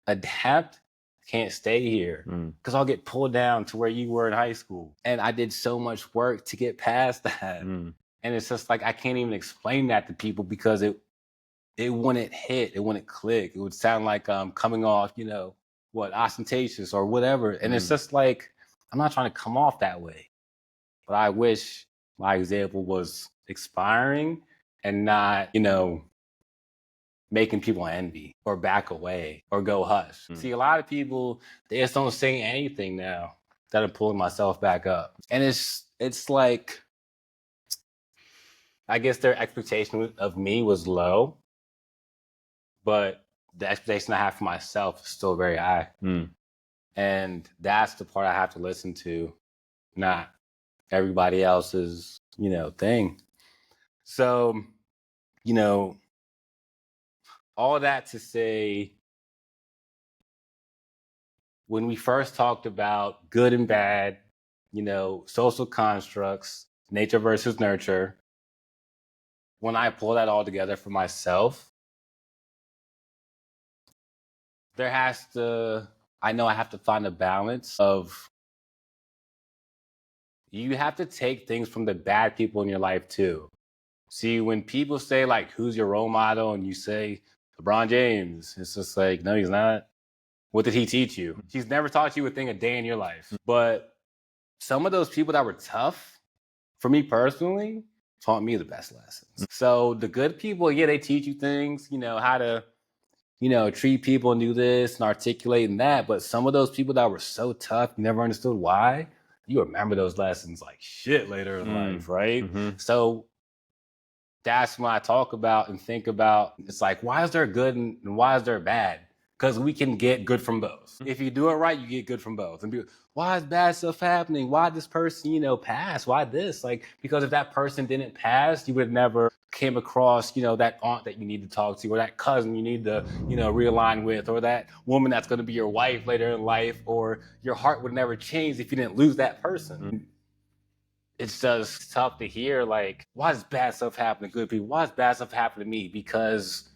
adapt, can't stay here because I'll get pulled down to where you were in high school. And I did so much work to get past that. And it's just like, I can't even explain that to people because it wouldn't hit, it wouldn't click. It would sound like I'm coming off, ostentatious or whatever. And it's just like, I'm not trying to come off that way. But I wish my example was inspiring and not, making people envy or back away or go hush. See, a lot of people, they just don't say anything now that I'm pulling myself back up. And it's like, I guess their expectation of me was low, but the expectation I have for myself is still very high. And that's the part I have to listen to, not everybody else's, thing. So, all that to say, when we first talked about good and bad, social constructs, nature versus nurture, when I pull that all together for myself, I know I have to find a balance of, you have to take things from the bad people in your life too. See, when people say like, who's your role model? And you say LeBron James, it's just like, no, he's not. What did he teach you? He's never taught you a thing a day in your life. But some of those people that were tough, for me personally, taught me the best lessons. So the good people, yeah, they teach you things, how to, treat people and do this and articulate and that. But some of those people that were so tough, you never understood why, you remember those lessons like shit later in life, right? So that's when I talk about and think about, it's like, why is there good and why is there bad? Because we can get good from both. If you do it right, you get good from both. And be, why is bad stuff happening? Why this person, pass? Why this? Like, because if that person didn't pass, you would never came across, that aunt that you need to talk to, or that cousin you need to, realign with, or that woman that's going to be your wife later in life, or your heart would never change if you didn't lose that person. Mm-hmm. It's just tough to hear, like, why does bad stuff happen to good people? Why does bad stuff happen to me? Because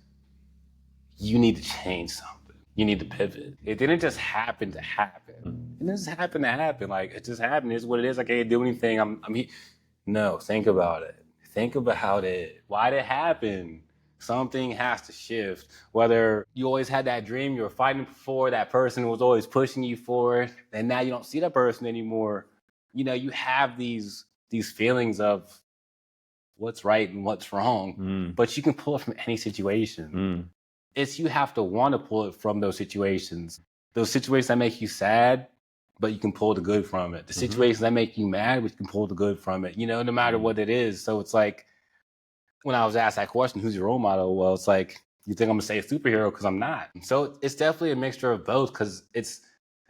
you need to change something. You need to pivot. It didn't just happen to happen. It didn't just happen to happen. Like, it just happened. It's what it is. I can't do anything. I'm No, think about it. Think about it. Why did it happen? Something has to shift. Whether you always had that dream you were fighting for, that person was always pushing you for it, and now you don't see that person anymore. You have these feelings of what's right and what's wrong, but you can pull it from any situation. It's you have to want to pull it from those situations that make you sad, but you can pull the good from it. The situations that make you mad, but you can pull the good from it, no matter what it is. So it's like, when I was asked that question, who's your role model? Well, it's like, you think I'm gonna say a superhero, because I'm not. So it's definitely a mixture of both, because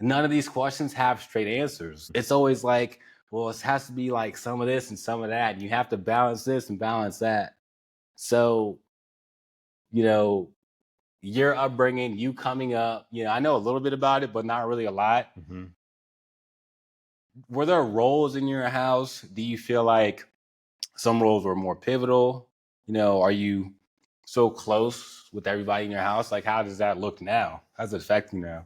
none of these questions have straight answers. It's always like, well, it has to be like some of this and some of that, and you have to balance this and balance that. So, your upbringing, you coming up, I know a little bit about it, but not really a lot. Mm-hmm. Were there roles in your house? Do you feel like some roles were more pivotal? Are you so close with everybody in your house? Like, how does that look now? How's it affect you now?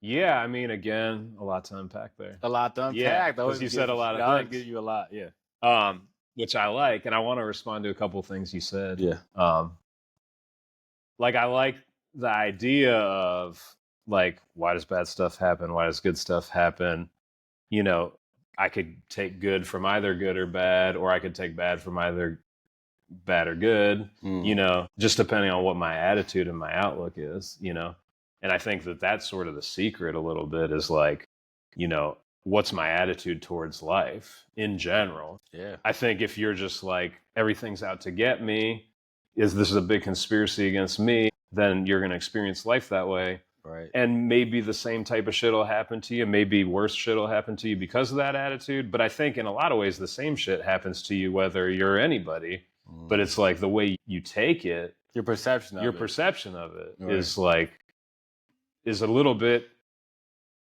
Yeah, I mean, again, a lot to unpack there. A lot to unpack. Yeah, because you said a lot of things. Give you a lot, yeah. Which I like, and I want to respond to a couple things you said. Yeah. Like, I like the idea of, like, why does bad stuff happen? Why does good stuff happen? I could take good from either good or bad, or I could take bad from either bad or good, just depending on what my attitude and my outlook is, And I think that that's sort of the secret a little bit, is like, what's my attitude towards life in general? Yeah. I think if you're just like, everything's out to get me, this is a big conspiracy against me, then you're going to experience life that way. Right. And maybe the same type of shit will happen to you. Maybe worse shit will happen to you because of that attitude. But I think in a lot of ways, the same shit happens to you whether you're anybody. But it's like the way you take it. Your perception of it right. is a little bit,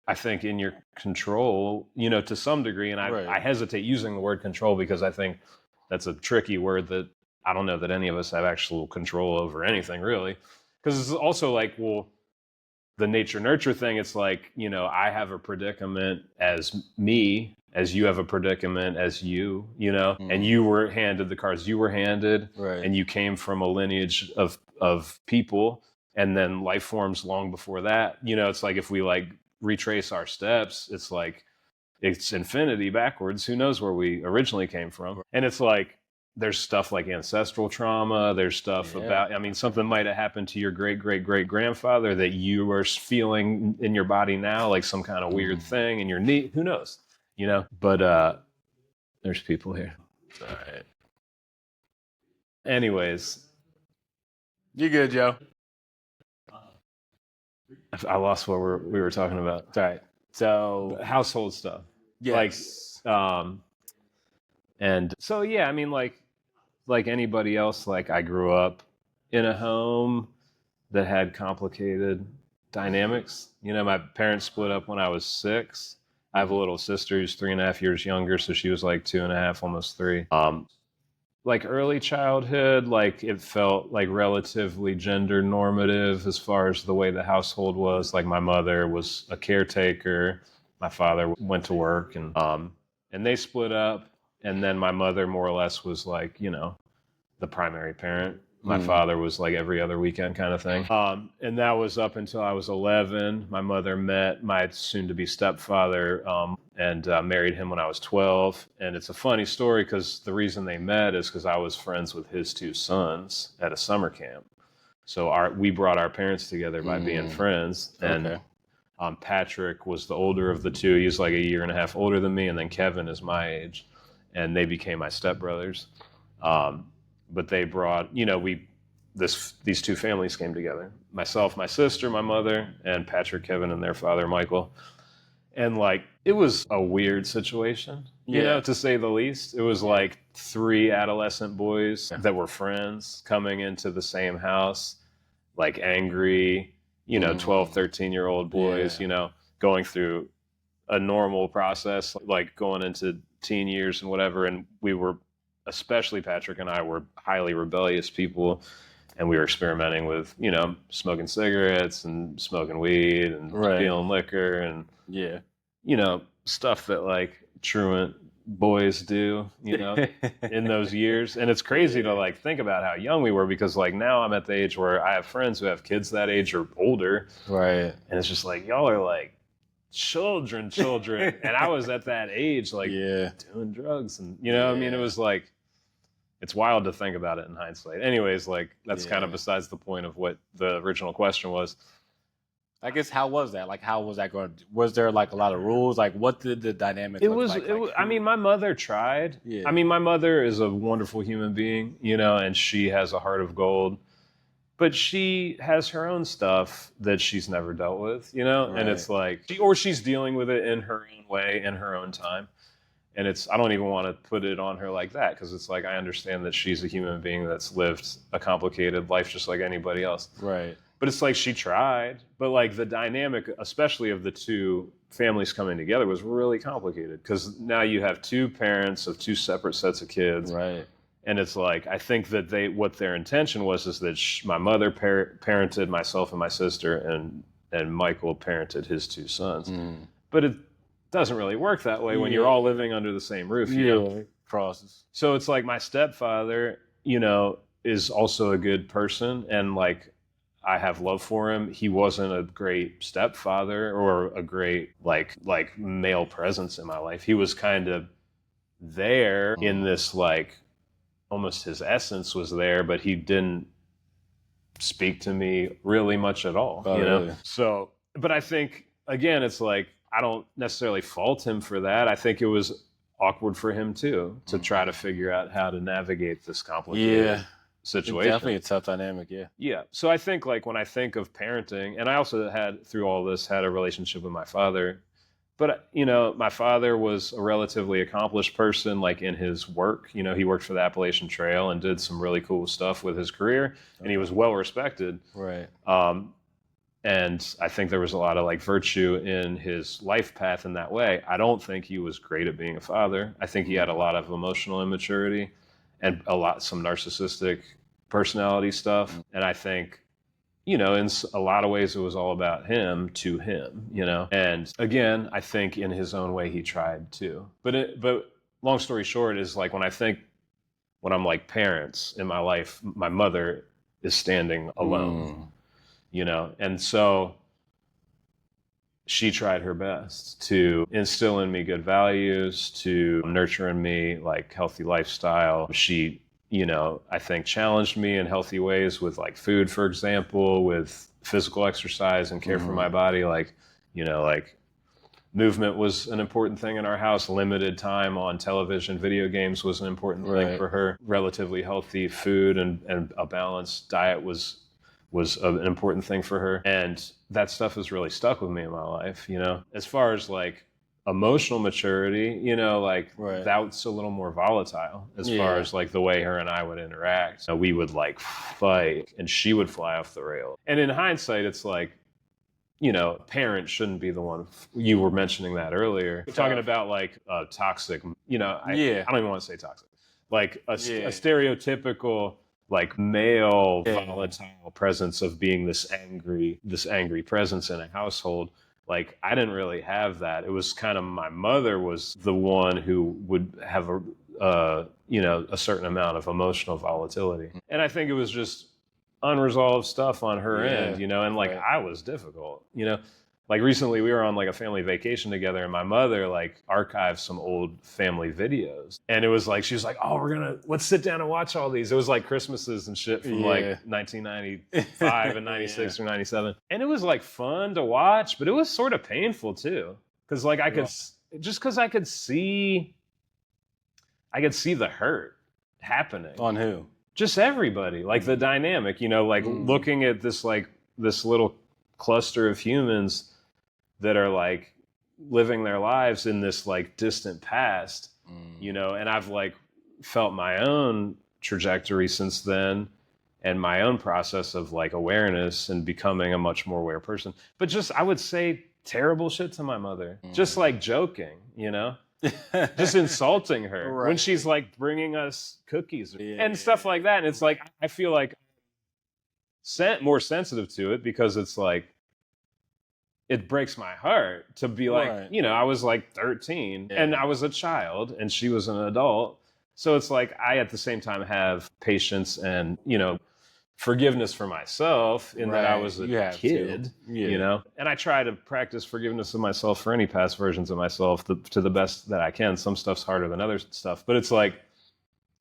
I think, in your control, to some degree. And I hesitate using the word control, because I think that's a tricky word that I don't know that any of us have actual control over anything, really. Because it's also like, well, the nature-nurture thing, it's like, I have a predicament as me, as you have a predicament as you, and you were handed the cards you were handed, right. And you came from a lineage of people, and then life forms long before that. It's like, if we like retrace our steps, it's like, it's infinity backwards. Who knows where we originally came from? And it's like, there's stuff like ancestral trauma. There's stuff about, something might have happened to your great-great-great-grandfather that you are feeling in your body now, like some kind of weird thing in your knee. Who knows? But there's people here. All right. Anyways. You good, Joe? I lost what we were talking about. All right. So household stuff. Yes. And so, yeah, like anybody else, like, I grew up in a home that had complicated dynamics. My parents split up when I was 6. I have a little sister who's 3.5 years younger, so she was like 2.5, almost 3. Like, early childhood, like, it felt like relatively gender normative as far as the way the household was. Like, my mother was a caretaker, my father went to work, and they split up. And then my mother more or less was like, the primary parent. My father was like every other weekend kind of thing. And that was up until I was 11. My mother met my soon-to-be stepfather and married him when I was 12. And it's a funny story, because the reason they met is because I was friends with his 2 sons at a summer camp. So we brought our parents together by being friends. And Patrick was the older of the 2. He's like 1.5 years older than me. And then Kevin is my age. And they became my stepbrothers. But they brought, these 2 families came together. Myself, my sister, my mother, and Patrick, Kevin, and their father, Michael. And like, it was a weird situation. you Yeah. know, to say the least. It was like 3 adolescent boys that were friends coming into the same house, like angry, you know, 12, 13-year-old boys, Yeah. you know, going through a normal process, like going into teen years and whatever. And we were, especially Patrick and I, were highly rebellious people. And we were experimenting with, you know, smoking cigarettes and smoking weed and Right. stealing liquor and, Yeah. you know, stuff that like truant boys do, you know, in those years. And it's crazy to like think about how young we were, because like now I'm at the age where I have friends who have kids that age or older. Right. And it's just like, y'all are like children. And I was at that age, like doing drugs and, you know, I mean, it was like, it's wild to think about it in hindsight. Anyways, like that's kind of besides the point of what the original question was. I guess, how was that? Like, how was that going? Was there like a lot of rules? Like, what did the dynamic look like? I mean, my mother tried. Yeah. I mean, my mother is a wonderful human being, you know, and she has a heart of gold. But she has her own stuff that she's never dealt with, you know? And it's like, she's dealing with it in her own way, in her own time. And I don't even want to put it on her like that, because it's like, I understand that she's a human being that's lived a complicated life just like anybody else. Right. But it's like she tried, but like the dynamic, especially of the two families coming together, was really complicated, because now you have 2 parents of 2 separate sets of kids. Right. And it's like, I think that what their intention was is that my mother parented myself and my sister, and Michael parented his 2 sons. But it doesn't really work that way when you're all living under the same roof. You know? Crosses. So it's like my stepfather, you know, is also a good person, and like I have love for him. He wasn't a great stepfather or a great like male presence in my life. He was kind of there in this, like, almost his essence was there, but he didn't speak to me really much at all. You know? Really? So, but I think again, it's like, I don't necessarily fault him for that. I think it was awkward for him too, to try to figure out how to navigate this complicated situation. It's definitely a tough dynamic. Yeah. So I think like when I think of parenting, and I also had through all this had a relationship with my father, but you know, my father was a relatively accomplished person, like in his work. You know, he worked for the Appalachian Trail and did some really cool stuff with his career, and he was well respected. Right. And I think there was a lot of like virtue in his life path in that way. I don't think he was great at being a father. I think he had a lot of emotional immaturity and some narcissistic personality stuff. And I think, you know, in a lot of ways it was all about him to him, you know. And again, I think in his own way he tried too. But long story short is like when I'm like parents in my life, my mother is standing alone. You know, and so she tried her best to instill in me good values, to nurture in me like healthy lifestyle. She, you know, I think challenged me in healthy ways with like food, for example, with physical exercise and care for my body. Like, you know, like movement was an important thing in our house. Limited time on television, video games was an important thing for her. Relatively healthy food and a balanced diet was an important thing for her. And that stuff has really stuck with me in my life, you know. As far as like emotional maturity, you know, like that's a little more volatile as far as like the way her and I would interact. So we would like fight and she would fly off the rail. And in hindsight, it's like, you know, parents shouldn't be the one. You were mentioning that earlier. Talking about like toxic, you know, I don't even want to say toxic. Like a stereotypical like male volatile presence of being this angry presence in a household. Like I didn't really have that. It was kind of my mother was the one who would have a certain amount of emotional volatility. And I think it was just unresolved stuff on her end, you know, and like I was difficult, you know. Like recently we were on like a family vacation together and my mother like archived some old family videos. And it was like, she was like, oh, let's sit down and watch all these. It was like Christmases and shit from like 1995 and 96 or 97. And it was like fun to watch, but it was sort of painful too. Cause like I could see the hurt happening. On who? Just everybody, like the dynamic, you know, like looking at this little cluster of humans that are like living their lives in this like distant past you know, and I've like felt my own trajectory since then and my own process of like awareness and becoming a much more aware person. But just, I would say terrible shit to my mother, just like joking, you know, just insulting her when she's like bringing us cookies and stuff like that. And it's like, I feel like more sensitive to it because it's like, it breaks my heart to be like, you know, I was like 13 and I was a child and she was an adult. So it's like, I at the same time have patience and, you know, forgiveness for myself in that I was a kid, you know, and I try to practice forgiveness of myself for any past versions of myself to the best that I can. Some stuff's harder than other stuff, but it's like,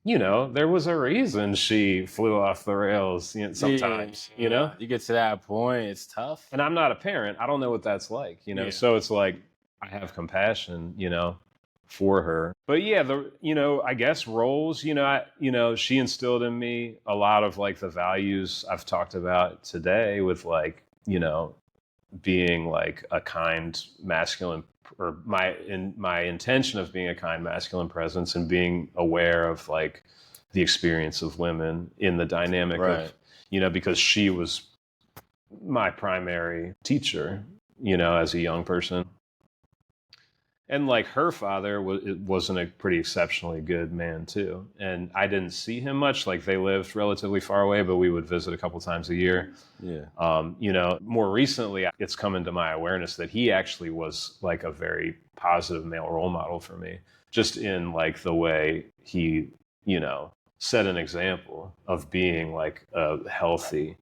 you know, there was a reason she flew off the rails, you know, sometimes, you know? You get to that point, it's tough. And I'm not a parent. I don't know what that's like, you know? So it's like, I have compassion, you know, for her. But yeah, you know, I guess roles, you know, she instilled in me a lot of like the values I've talked about today with like, you know, being like a kind masculine, or my intention of being a kind masculine presence and being aware of like the experience of women in the dynamic of, you know, because she was my primary teacher, you know, as a young person. And like her father wasn't a pretty exceptionally good man too. And I didn't see him much. Like they lived relatively far away, but we would visit a couple times a year. You know, more recently, it's come into my awareness that he actually was like a very positive male role model for me, just in like the way he, you know, set an example of being like a healthy,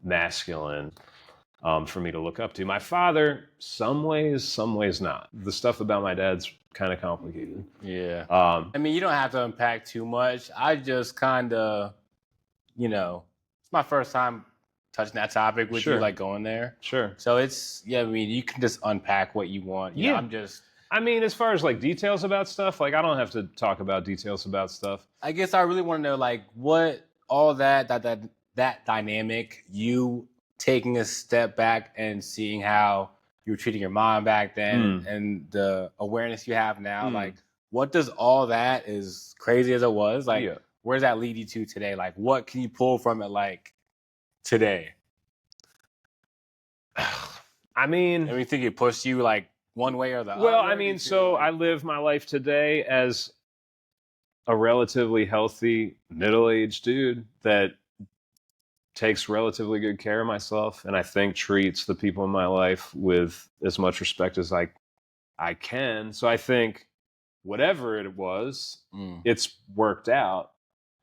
masculine, for me to look up to. My father, some ways not. The stuff about my dad's kind of complicated. I mean, you don't have to unpack too much. I just kind of, you know, it's my first time touching that topic with you, like going there. So it's, I mean, you can just unpack what you want. You know, I mean, as far as like details about stuff, like I don't have to talk about details about stuff. I guess I really want to know like what all that dynamic, you taking a step back and seeing how you were treating your mom back then and the awareness you have now, like what does all that, as crazy as it was, like where does that lead you to today? Like what can you pull from it like today? I mean, you think it pushed you like one way or the other? Well, I mean, so I live my life today as a relatively healthy middle-aged dude that takes relatively good care of myself, and I think treats the people in my life with as much respect as I can. So I think whatever it was, it's worked out.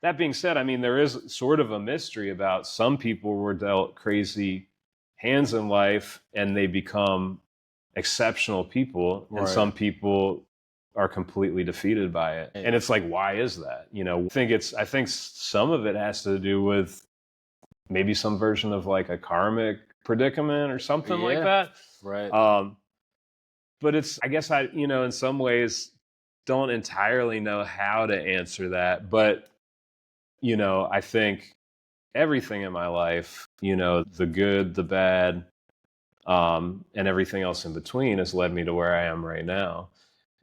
That being said, I mean, there is sort of a mystery about some people were dealt crazy hands in life and they become exceptional people, and some people are completely defeated by it. And it's like, why is that? You know, I think some of it has to do with maybe some version of like a karmic predicament or something like that. But it's, I guess you know, in some ways don't entirely know how to answer that. But, you know, I think everything in my life, you know, the good, the bad, and everything else in between has led me to where I am right now.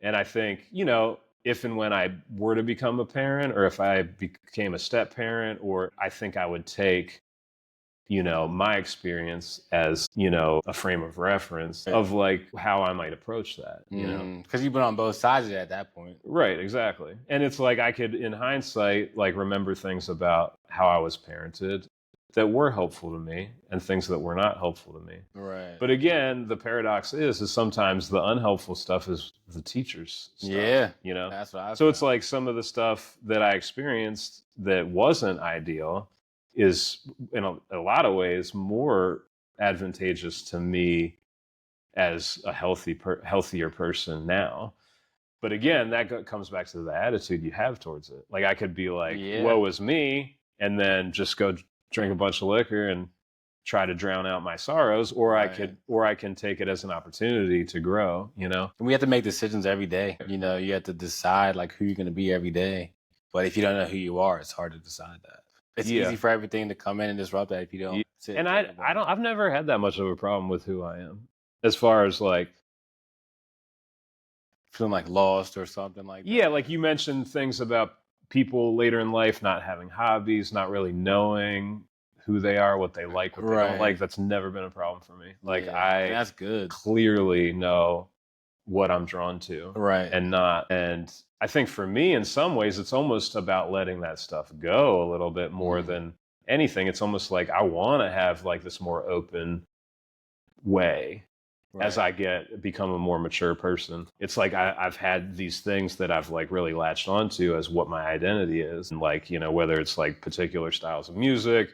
And I think, you know, if and when I were to become a parent, or if I became a step parent, or I think I would take, you know, my experience as, you know, a frame of reference of like how I might approach that, you know, because you've been on both sides of it at that point. Right, exactly. And it's like I could, in hindsight, like remember things about how I was parented that were helpful to me and things that were not helpful to me. But again, the paradox is sometimes the unhelpful stuff is the teacher's stuff, you know? That's what I So it's like some of the stuff that I experienced that wasn't ideal is in a lot of ways more advantageous to me as a healthier person now. But again, that comes back to the attitude you have towards it. Like I could be like, woe is me, and then just go drink a bunch of liquor and try to drown out my sorrows, or I can take it as an opportunity to grow, you know? And we have to make decisions every day. You know, you have to decide like who you're going to be every day. But if you don't know who you are, it's hard to decide that. It's easy for everything to come in and disrupt that if you don't sit. And I've never had that much of a problem with who I am, as far as like feeling like lost or something like that. Yeah, like you mentioned things about people later in life not having hobbies, not really knowing who they are, what they like, what they don't like. That's never been a problem for me. Like that's good. clearly know what I'm drawn to, and not. And I think for me, in some ways, it's almost about letting that stuff go a little bit more than anything. It's almost like I want to have like this more open way as I become a more mature person. It's like I've had these things that I've like really latched onto as what my identity is. And like, you know, whether it's like particular styles of music,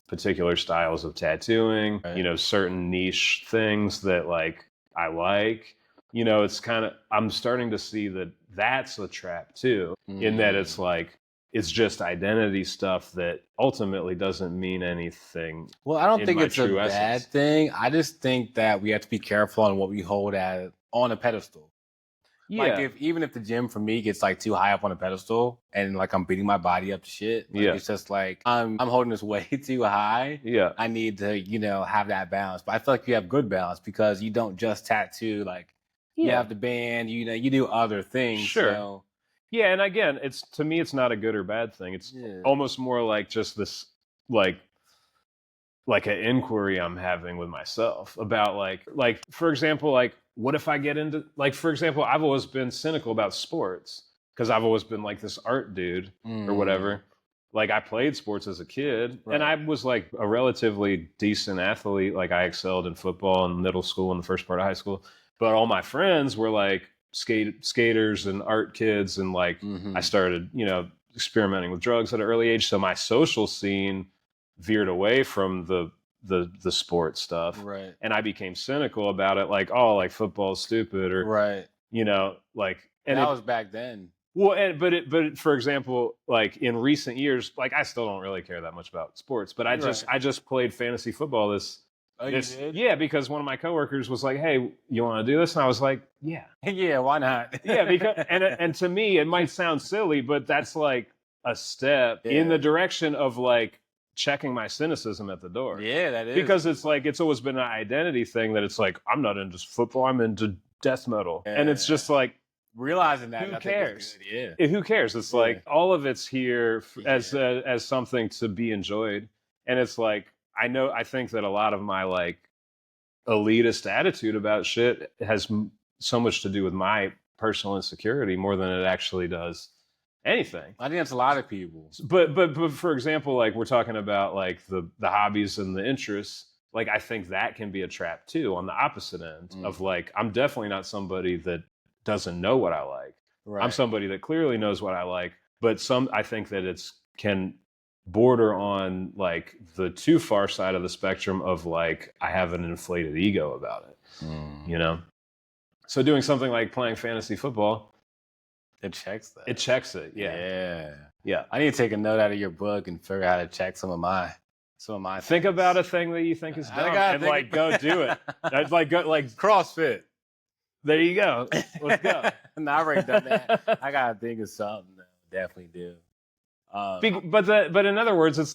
particular styles of tattooing, you know, certain niche things that like I like, you know, it's kind of, I'm starting to see that that's a trap too, in that it's like, it's just identity stuff that ultimately doesn't mean anything. Well, I don't think it's a bad thing. I just think that we have to be careful on what we hold on a pedestal. Yeah. Like even if the gym for me gets like too high up on a pedestal and like I'm beating my body up to shit, like it's just like I'm holding this way too high. Yeah. I need to, you know, have that balance. But I feel like you have good balance because you don't just tattoo, like you have the band, you know, you do other things. Sure. So. Yeah, and again, it's to me, it's not a good or bad thing. It's almost more like just this, like an inquiry I'm having with myself about like for example, like what if I get into, like for example, I've always been cynical about sports because I've always been like this art dude or whatever. Like I played sports as a kid, and I was like a relatively decent athlete. Like I excelled in football in middle school and the first part of high school, but all my friends were like skaters and art kids, and like I started, you know, experimenting with drugs at an early age, so my social scene veered away from the sports stuff, and I became cynical about it, like, oh, like football's stupid, or you know, like, and that was back then. Well, but for example, like in recent years, like I still don't really care that much about sports, but I just played fantasy football this. You did? Yeah, because one of my coworkers was like, "Hey, you want to do this?" And I was like, "Yeah, yeah, why not?" yeah, because and to me, it might sound silly, but that's like a step in the direction of like checking my cynicism at the door. Yeah, that is, because it's like it's always been an identity thing that it's like I'm not into football, I'm into death metal, and it's just like realizing that. Who cares? Who cares? It's like all of it's here as something to be enjoyed, and it's like. I think that a lot of my like elitist attitude about shit has so much to do with my personal insecurity more than it actually does anything. I think that's a lot of people. But for example, like we're talking about like the hobbies and the interests, like I think that can be a trap too on the opposite end of like, I'm definitely not somebody that doesn't know what I like. I'm somebody that clearly knows what I like, but I think that it's can border on like the too far side of the spectrum of like I have an inflated ego about it, you know. So doing something like playing fantasy football, it checks that. It checks it, yeah. I need to take a note out of your book and figure out how to check some of my. Think about a thing that you think is dumb and like go do it. I'd like go like CrossFit. There you go. Let's go. No, I already done that. I gotta think of something. Definitely do. But in other words,